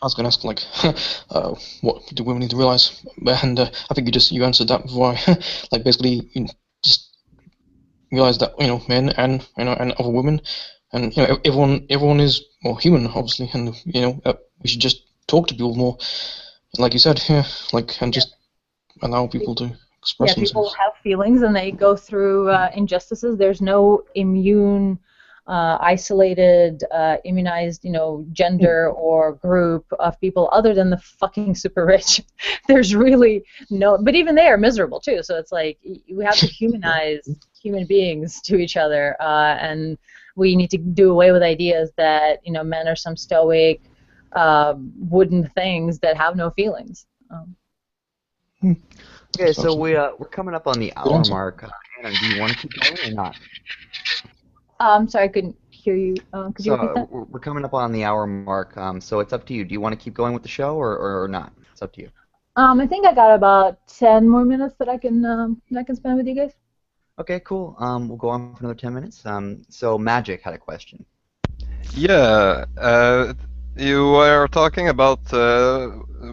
was going to ask, like, what do women need to realize? And I think you answered that before. Like, basically, just realize that, you know, men and, you know, and other women, and, you know, everyone is more human, obviously, and, you know, we should just talk to people more, like you said, and just allow people to express themselves. People have feelings and they go through injustices. There's no isolated, immunized, you know, gender or group of people other than the fucking super rich. There's really no, but even they are miserable too. So it's like we have to humanize human beings to each other, and we need to do away with ideas that, you know, men are some stoic, wooden things that have no feelings. Okay, so we're coming up on the hour mark. Anna, do you want to keep going or not? Sorry, I couldn't hear you. Could you repeat that? We're coming up on the hour mark, so it's up to you. Do you want to keep going with the show or not? It's up to you. I think I got about 10 more minutes that I can spend with you guys. Okay, cool. We'll go on for another 10 minutes. So Magic had a question. Yeah, you were talking about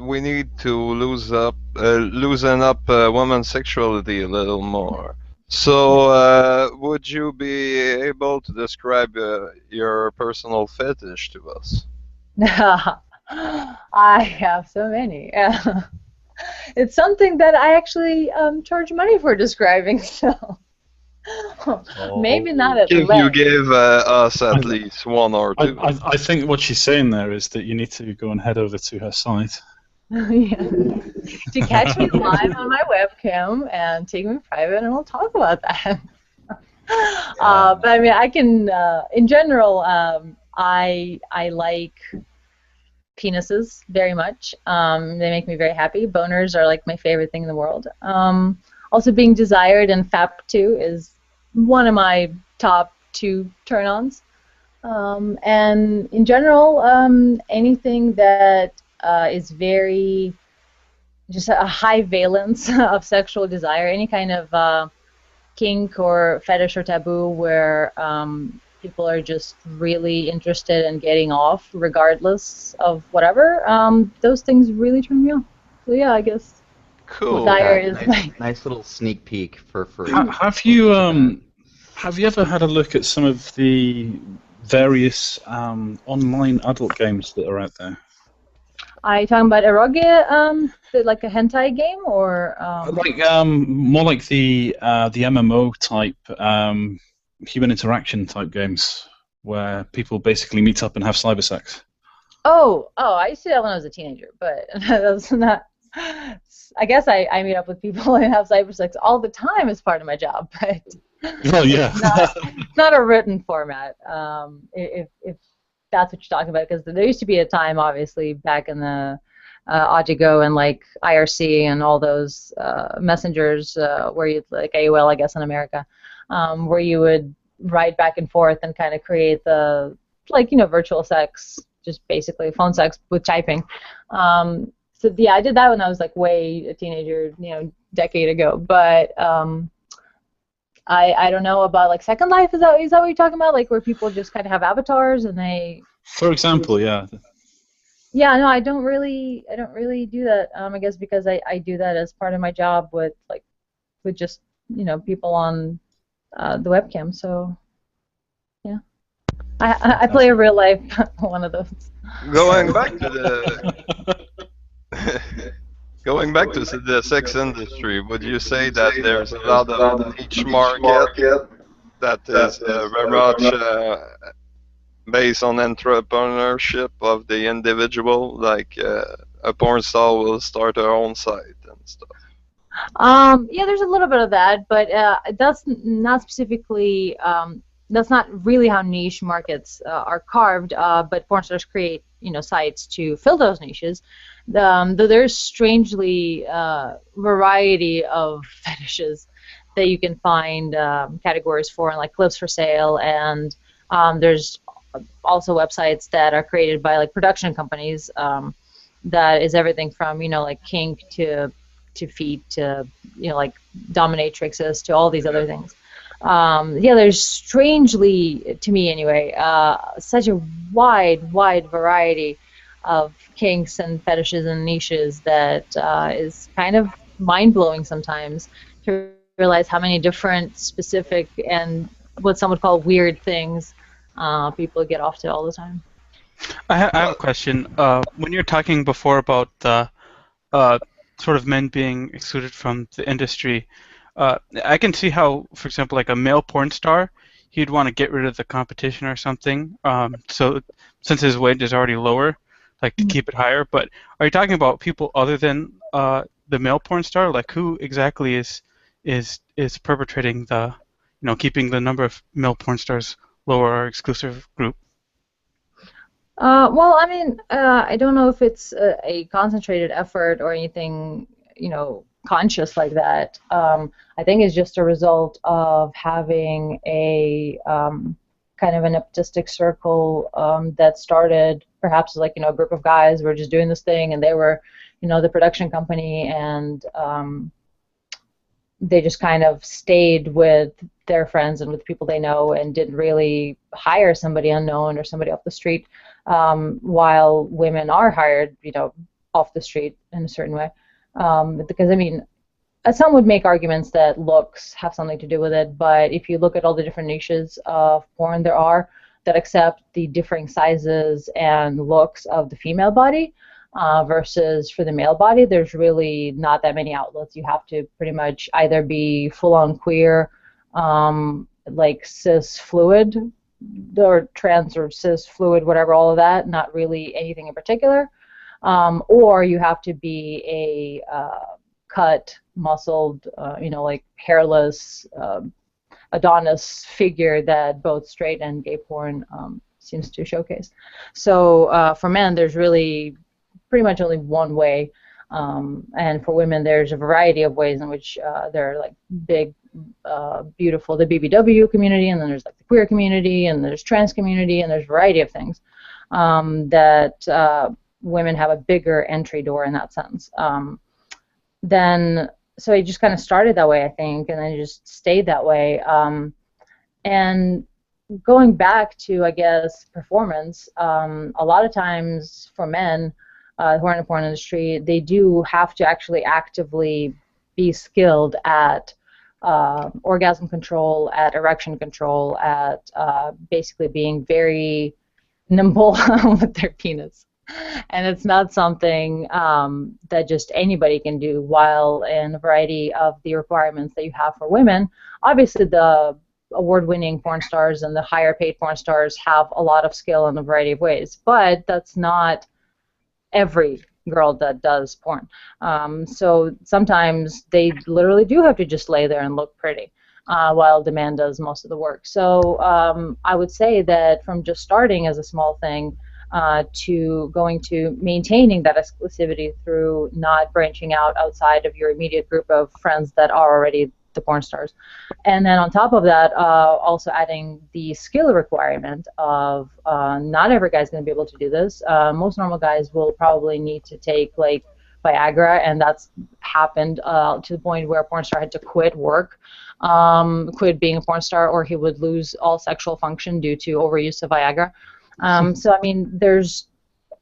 we need to loosen up women's sexuality a little more. So, would you be able to describe your personal fetish to us? I have so many. It's something that I actually charge money for describing, so maybe not at If length. you give us at least one or two. I think what she's saying there is that you need to go and head over to her site. Yeah. To catch me live on my webcam and take me private, and we'll talk about that. But I mean, I can, in general, I like penises very much. They make me very happy. Boners are like my favorite thing in the world. Also, being desired and FAP too is one of my top 2 turn-ons. And in general, anything that is very just a high valence of sexual desire, any kind of kink or fetish or taboo where people are just really interested in getting off regardless of whatever, those things really turn me on. So yeah, I guess cool. Desire is nice little sneak peek for Have you ever had a look at some of the various online adult games that are out there. Are you talking about eroge, like a hentai game, or? Like more like the MMO type human interaction type games where people basically meet up and have cyber sex. Oh, I used to do that when I was a teenager, but that was not. I guess I meet up with people and have cyber sex all the time as part of my job, but Well, yeah. it's not a written format. If that's what you're talking about, because there used to be a time, obviously, back in the Audigo and like IRC and all those messengers where you like AOL, I guess, in America, where you would write back and forth and kind of create the virtual sex, just basically phone sex with typing. So yeah, I did that when I was like way a teenager, decade ago. But I don't know about like Second Life. Is that what you're talking about? Like where people just kind of have avatars and they. For example, yeah. Yeah, no, I don't really do that. I guess because I do that as part of my job with just people on the webcam. So yeah, I play a real life one of those. Going back to the sex industry, would you say that there's a lot of niche market that is very much based on entrepreneurship of the individual, like a porn star will start her own site and stuff? Yeah, there's a little bit of that, but that's not specifically. That's not really how niche markets are carved. But porn stars create, sites to fill those niches. Though there's strangely variety of fetishes that you can find categories for, and like clips for sale, and there's also websites that are created by like production companies. That is everything from like kink to feet to like dominatrixes to all these other things. Yeah, there's strangely, to me anyway, such a wide variety of kinks and fetishes and niches that is kind of mind-blowing sometimes to realize how many different specific and what some would call weird things people get off to all the time. I have a question. When you're talking before about the sort of men being excluded from the industry, I can see how, for example, like a male porn star, he'd want to get rid of the competition or something. So since his wage is already lower, like to keep it higher. But are you talking about people other than the male porn star? Like who exactly is perpetrating the, keeping the number of male porn stars lower or exclusive group? Well, I mean, I don't know if it's a concentrated effort or anything, conscious like that. I think it's just a result of having a kind of an nepotistic circle that started perhaps like a group of guys who were just doing this thing, and they were, the production company, and they just kind of stayed with their friends and with people they know, and didn't really hire somebody unknown or somebody off the street, while women are hired, off the street in a certain way. Because, I mean, some would make arguments that looks have something to do with it, but if you look at all the different niches of porn there are that accept the differing sizes and looks of the female body, versus for the male body, there's really not that many outlets. You have to pretty much either be full-on queer, like cis fluid, or trans or cis fluid, whatever, all of that, not really anything in particular, or you have to be a cut, muscled, like hairless Adonis figure that both straight and gay porn seems to showcase. So for men, there's really pretty much only one way, and for women, there's a variety of ways in which they're like big, beautiful, the BBW community, and then there's like the queer community, and there's trans community, and there's a variety of things that women have a bigger entry door in that sense. So it just kind of started that way, I think, and then it just stayed that way. And going back to, I guess, performance, a lot of times for men who are in the porn industry, they do have to actually actively be skilled at orgasm control, at erection control, at basically being very nimble with their penis. And it's not something that just anybody can do, while in a variety of the requirements that you have for women. Obviously, the award-winning porn stars and the higher-paid porn stars have a lot of skill in a variety of ways, but that's not every girl that does porn. So sometimes they literally do have to just lay there and look pretty, while the man does most of the work. So I would say that from just starting as a small thing to going to maintaining that exclusivity through not branching out outside of your immediate group of friends that are already the porn stars. And then on top of that, also adding the skill requirement of not every guy's going to be able to do this. Most normal guys will probably need to take like Viagra, and that's happened to the point where a porn star had to quit work, quit being a porn star, or he would lose all sexual function due to overuse of Viagra. So I mean, there's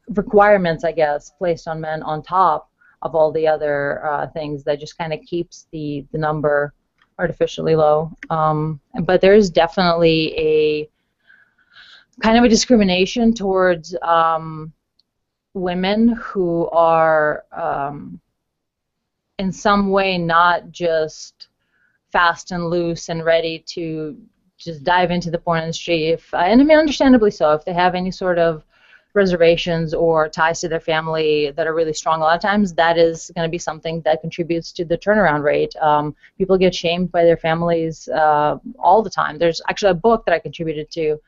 requirements, I guess, placed on men on top of all the other things that just kind of keeps the number artificially low. But there's definitely a kind of a discrimination towards women who are in some way not just fast and loose and ready to just dive into the porn industry, and I mean understandably so, if they have any sort of reservations or ties to their family that are really strong. A lot of times that is going to be something that contributes to the turnaround rate. People get shamed by their families all the time. There's actually a book that I contributed to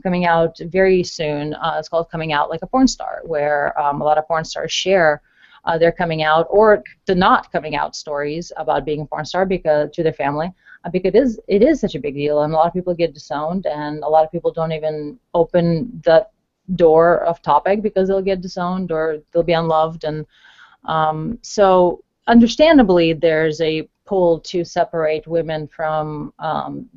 coming out very soon. It's called Coming Out Like a Porn Star, where a lot of porn stars share their coming out or the not coming out stories about being a porn star because to their family, because it is such a big deal, and a lot of people get disowned, and a lot of people don't even open that door of topic because they'll get disowned or they'll be unloved. And so understandably there's a pull to separate women from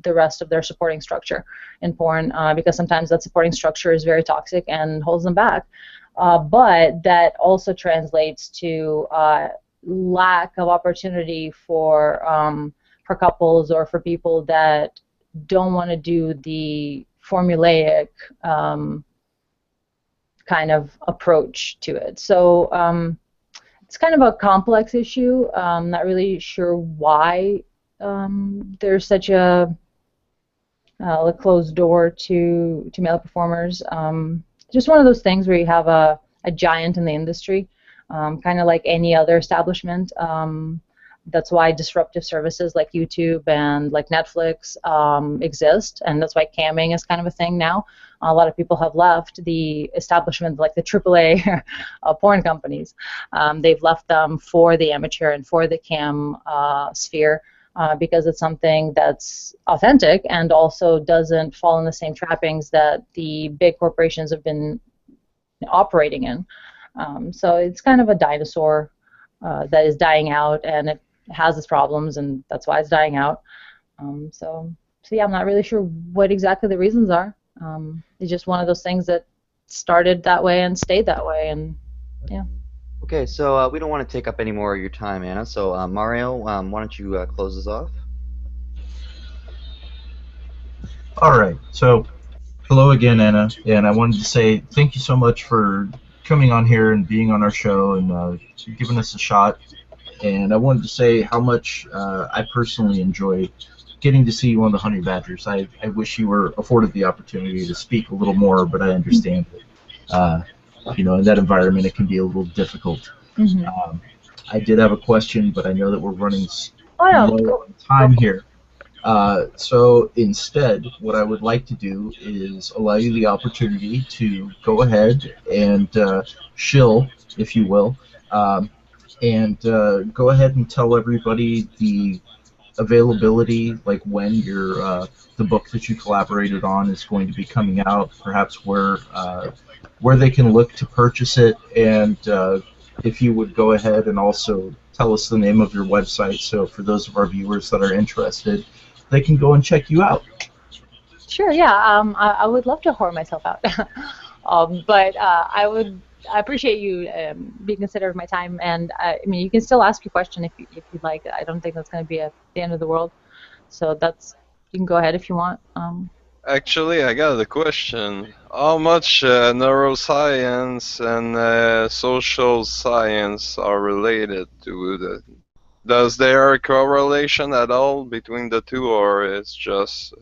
the rest of their supporting structure in porn, because sometimes that supporting structure is very toxic and holds them back. But that also translates to lack of opportunity for couples or for people that don't want to do the formulaic kind of approach to it. So it's kind of a complex issue. I'm not really sure why there's such a closed door to male performers. Just one of those things where you have a giant in the industry, kind of like any other establishment. That's why disruptive services like YouTube and like Netflix exist, and that's why camming is kind of a thing now. A lot of people have left the establishment, like the AAA porn companies. They've left them for the amateur and for the cam sphere because it's something that's authentic and also doesn't fall in the same trappings that the big corporations have been operating in. So it's kind of a dinosaur that is dying out, and it has its problems, and that's why it's dying out. So yeah, I'm not really sure what exactly the reasons are. It's just one of those things that started that way and stayed that way, and yeah. Okay, so we don't want to take up any more of your time, Anna. So Mario, why don't you close us off? All right. So hello again, Anna, and I wanted to say thank you so much for coming on here and being on our show and giving us a shot. And I wanted to say how much I personally enjoy getting to see you on the Honey Badgers. I wish you were afforded the opportunity to speak a little more, but I understand that, you know, in that environment it can be a little difficult. Mm-hmm. I did have a question, but I know that we're running no. low on time here. So instead, what I would like to do is allow you the opportunity to go ahead and shill, if you will, and go ahead and tell everybody the availability, like when your the book that you collaborated on is going to be coming out, perhaps where they can look to purchase it, and if you would go ahead and also tell us the name of your website, so for those of our viewers that are interested, they can go and check you out. Sure, yeah. I would love to whore myself out. But I would I appreciate you being considerate of my time, and I mean, you can still ask your question if you'd like. I don't think that's going to be at the end of the world. So you can go ahead if you want. Actually, I got a question. How much neuroscience and social science are related to the? Does there a correlation at all between the two, or it's just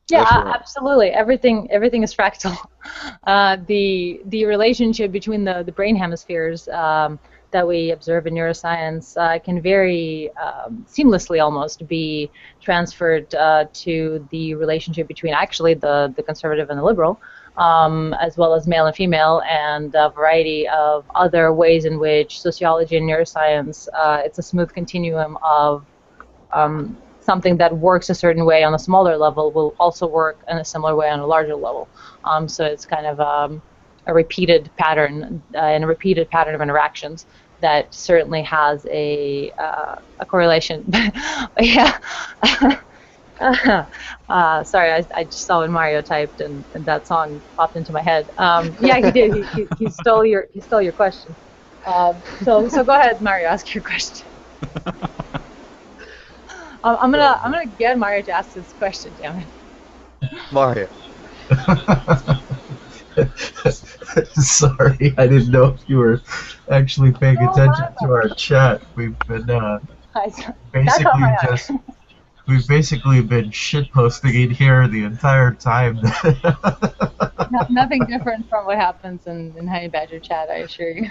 Yeah, different? absolutely. Everything is fractal. The relationship between the brain hemispheres that we observe in neuroscience can very seamlessly almost be transferred to the relationship between actually the conservative and the liberal, as well as male and female, and a variety of other ways in which sociology and neuroscience, it's a smooth continuum of something that works a certain way on a smaller level will also work in a similar way on a larger level. So it's kind of a repeated pattern and a repeated pattern of interactions that certainly has a correlation. Yeah. Sorry, I just saw when Mario typed and that song popped into my head. Yeah, he did. He stole your question. So go ahead, Mario. Ask your question. I'm gonna get Mario to ask this question, damn it. Mario. Sorry, I didn't know if you were actually paying attention to our chat. We've been we've basically been shitposting in here the entire time. Nothing different from what happens in Honey Badger chat, I assure you.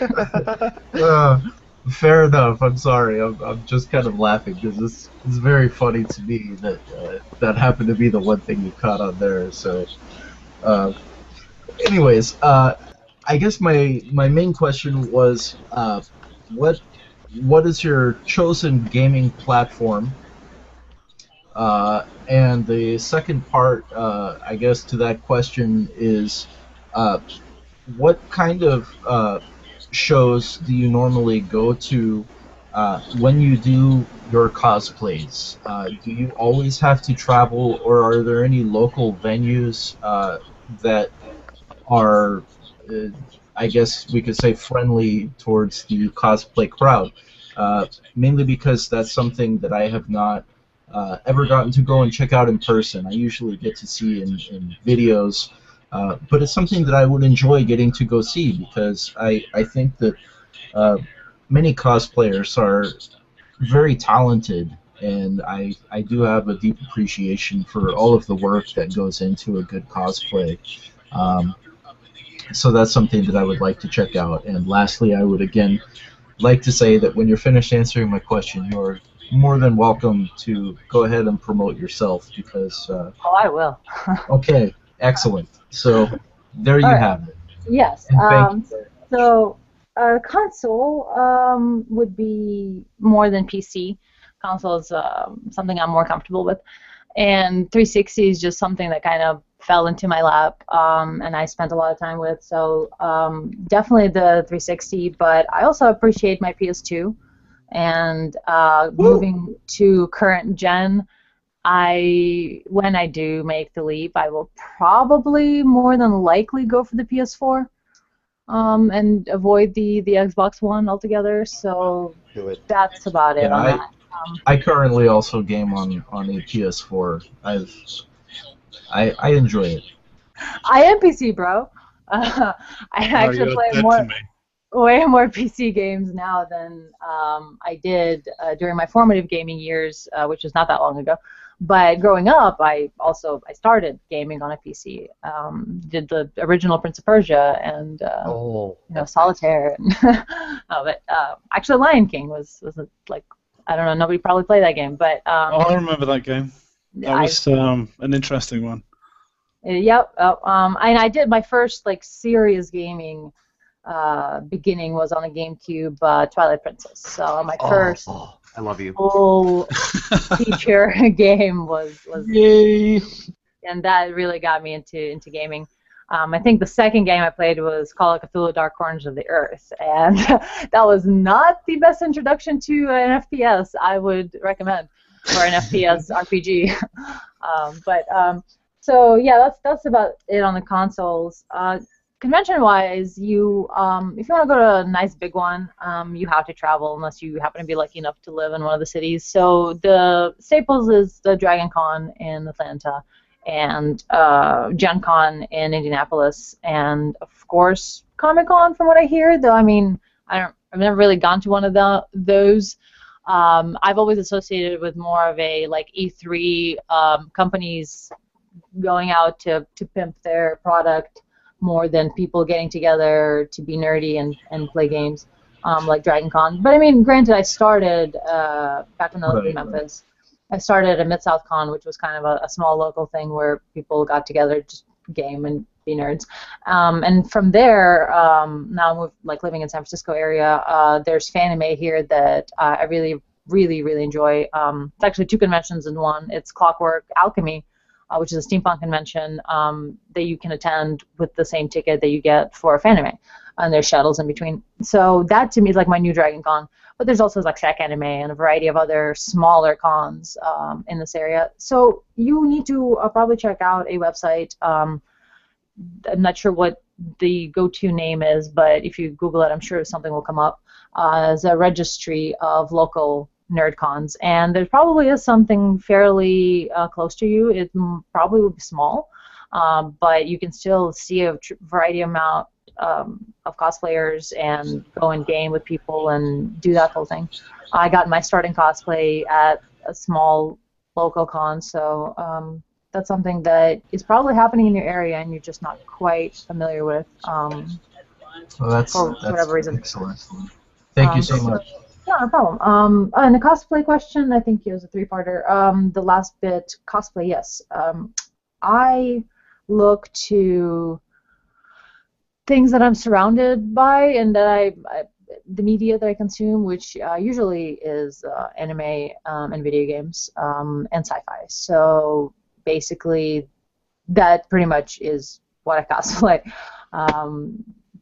Fair enough. I'm sorry. I'm just kind of laughing because this is very funny to me that that happened to be the one thing you caught on there. So, anyways, I guess my main question was, what is your chosen gaming platform? And the second part, I guess, to that question is, what kind of shows do you normally go to when you do your cosplays? Do you always have to travel, or are there any local venues that are, I guess we could say, friendly towards the cosplay crowd? Mainly because that's something that I have not ever gotten to go and check out in person. I usually get to see in videos. But it's something that I would enjoy getting to go see because I think that many cosplayers are very talented, and I do have a deep appreciation for all of the work that goes into a good cosplay. Um, so that's something that I would like to check out. And lastly, I would again like to say that when you're finished answering my question, you're more than welcome to go ahead and promote yourself because. Oh, I will. Okay, excellent. So there you have it. Yes. And thank you. So console would be more than PC. Console is something I'm more comfortable with, and 360 is just something that kind of fell into my lap, and I spent a lot of time with. So definitely the 360, but I also appreciate my PS2, and moving to current gen. When I do make the leap, I will probably more than likely go for the PS4, and avoid the Xbox One altogether. So Do it. that's about it Yeah, on that. I currently also game on a PS4. I enjoy it. I am PC, bro. I actually you're play dead to me. way more PC games now than I did during my formative gaming years, which was not that long ago. But growing up, I started gaming on a PC. Did the original Prince of Persia and Solitaire. And but actually, Lion King was like, I don't know, nobody probably played that game, but I remember that game. That was an interesting one. Yep. And I did my first like serious gaming beginning was on a GameCube, Twilight Princess. So my first I love you. full feature game was Yay! and that really got me into gaming. I think the second game I played was Call of Cthulhu: Dark Corners of the Earth, and that was not the best introduction to an FPS I would recommend for an FPS RPG. So yeah, that's about it on the consoles. convention-wise, you if you want to go to a nice big one, you have to travel unless you happen to be lucky enough to live in one of the cities. So the staples is the Dragon Con in Atlanta, and Gen Con in Indianapolis, and of course Comic Con, from what I hear. Though I mean, I've never really gone to one of those. I've always associated with more of a like E3 companies going out to pimp their product more than people getting together to be nerdy and play games like Dragon Con. But I mean, granted, I started back when I lived in Memphis. I started at Mid-South Con, which was kind of a small local thing where people got together to just game and be nerds. And from there, now I'm like living in San Francisco area. There's Fanime here that I really, really, really enjoy. It's actually two conventions in one. It's Clockwork Alchemy, which is a steampunk convention that you can attend with the same ticket that you get for a Fanime, and there's shuttles in between. So that to me is like my new Dragon Con. But there's also like Sac Anime and a variety of other smaller cons in this area. So you need to probably check out a website. I'm not sure what the go-to name is, but if you Google it, I'm sure something will come up as a registry of local nerd cons. And there probably is something fairly close to you. It probably will be small, but you can still see a variety amount of cosplayers and go and game with people and do that whole thing. I got my start in cosplay at a small local con, so that's something that is probably happening in your area and you're just not quite familiar with Well, that's for whatever reason. Excellent. Thank you so much. Yeah, no problem. And the cosplay question, I think it was a three-parter. The last bit, cosplay, yes. I look to things that I'm surrounded by and that the media that I consume, which usually is anime and video games and sci-fi. So basically, that pretty much is what I cosplay.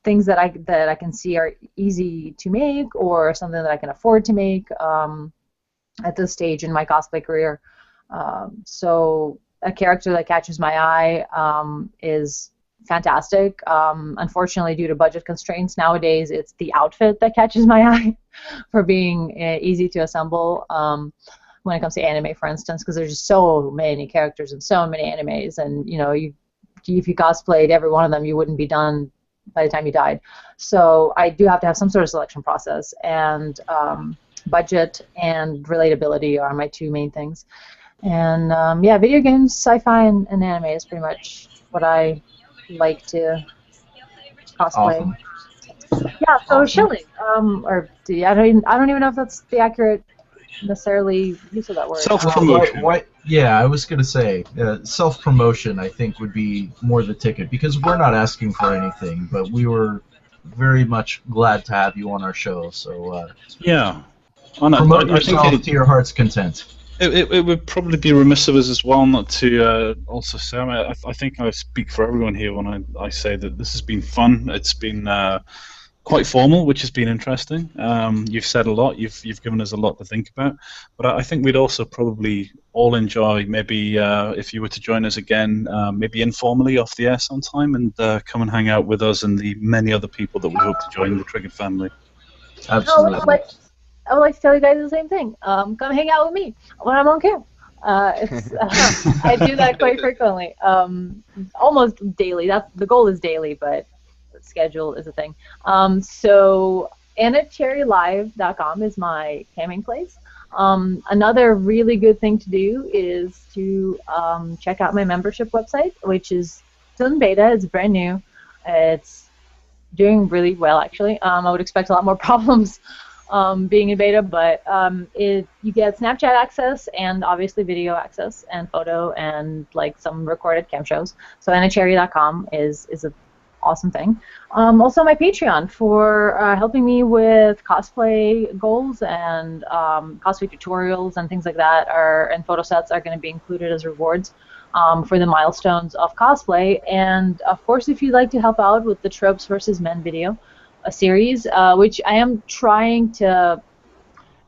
Things that I can see are easy to make or something that I can afford to make at this stage in my cosplay career. So a character that catches my eye is fantastic. Unfortunately, due to budget constraints nowadays, it's the outfit that catches my eye for being easy to assemble. When it comes to anime, for instance, because there's just so many characters and so many animes, and you know, if you cosplayed every one of them, you wouldn't be done by the time you died. So I do have to have some sort of selection process, and budget and relatability are my two main things. And yeah, video games, sci-fi, and anime is pretty much what I like to cosplay. Awesome. Yeah, so awesome. Shilling, or I don't even know if that's the accurate necessarily use of that word. Self-promotion. Yeah, I was gonna say self-promotion. I think would be more the ticket because we're not asking for anything, but we were very much glad to have you on our show. So yeah, promote yourself to your heart's content. It would probably be remiss of us as well not to also say. I think I speak for everyone here when I say that this has been fun. It's been quite formal, which has been interesting. You've said a lot. You've given us a lot to think about. But I think we'd also probably all enjoy maybe if you were to join us again, maybe informally off the air sometime, and come and hang out with us and the many other people that we hope to join the Triggered family. Absolutely. I would like to tell you guys the same thing. Come hang out with me when I'm on camera. I do that quite frequently, almost daily. The goal is daily, but schedule is a thing. So AnnaCherryLive.com is my camming place. Another really good thing to do is to check out my membership website, which is still in beta. It's brand new. It's doing really well, actually. I would expect a lot more problems being in beta, but you get Snapchat access and obviously video access and photo and like some recorded cam shows. So AnnaCherry.com is a awesome thing. Also my Patreon for helping me with cosplay goals and cosplay tutorials and things like that and photo sets are going to be included as rewards for the milestones of cosplay. And of course, if you'd like to help out with the Tropes versus Men video, a series, which I am trying to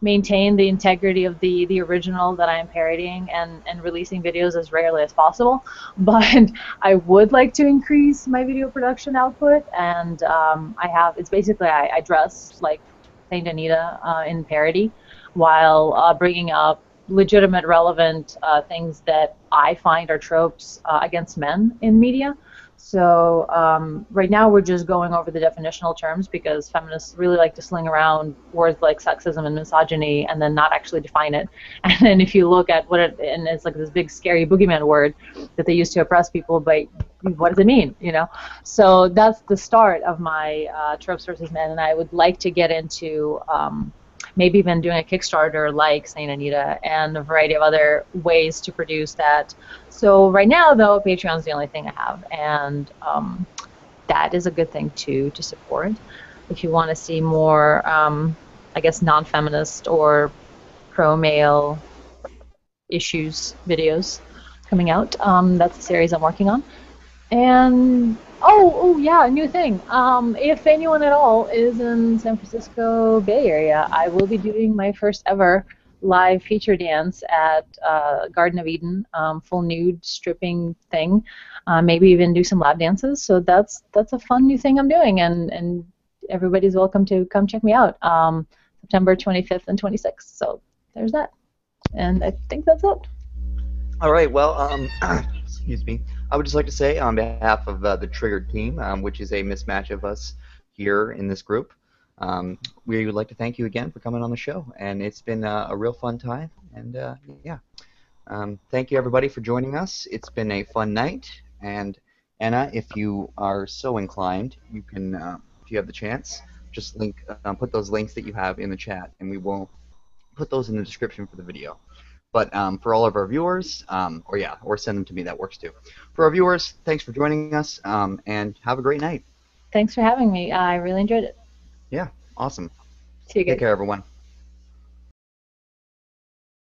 maintain the integrity of the original that I am parodying and releasing videos as rarely as possible. But I would like to increase my video production output, and it's basically I dress like Saint Anita in parody, while bringing up legitimate, relevant things that I find are tropes against men in media. So right now we're just going over the definitional terms because feminists really like to sling around words like sexism and misogyny and then not actually define it. And then if you look at and it's like this big scary boogeyman word that they use to oppress people, but what does it mean, you know? So that's the start of my tropes versus men, and I would like to get into maybe even doing a Kickstarter like Saint Anita and a variety of other ways to produce that. So right now, though, Patreon's the only thing I have, and that is a good thing too to support. If you want to see more, I guess, non-feminist or pro-male issues videos coming out, that's a series I'm working on. And oh yeah, a new thing. If anyone at all is in San Francisco Bay Area, I will be doing my first ever live feature dance at Garden of Eden, full nude stripping thing. Maybe even do some lap dances. So that's a fun new thing I'm doing, and everybody's welcome to come check me out. September 25th and 26th. So there's that, and I think that's it. All right. Well, excuse me. I would just like to say, on behalf of the Triggered team, which is a mismatch of us here in this group, we would like to thank you again for coming on the show, and it's been a real fun time. And yeah, thank you everybody for joining us. It's been a fun night. And Anna, if you are so inclined, you can, if you have the chance, just put those links that you have in the chat, and we will put those in the description for the video. But for all of our viewers, or send them to me, that works too. For our viewers, thanks for joining us, and have a great night. Thanks for having me. I really enjoyed it. Yeah, awesome. See you guys. Take care, everyone.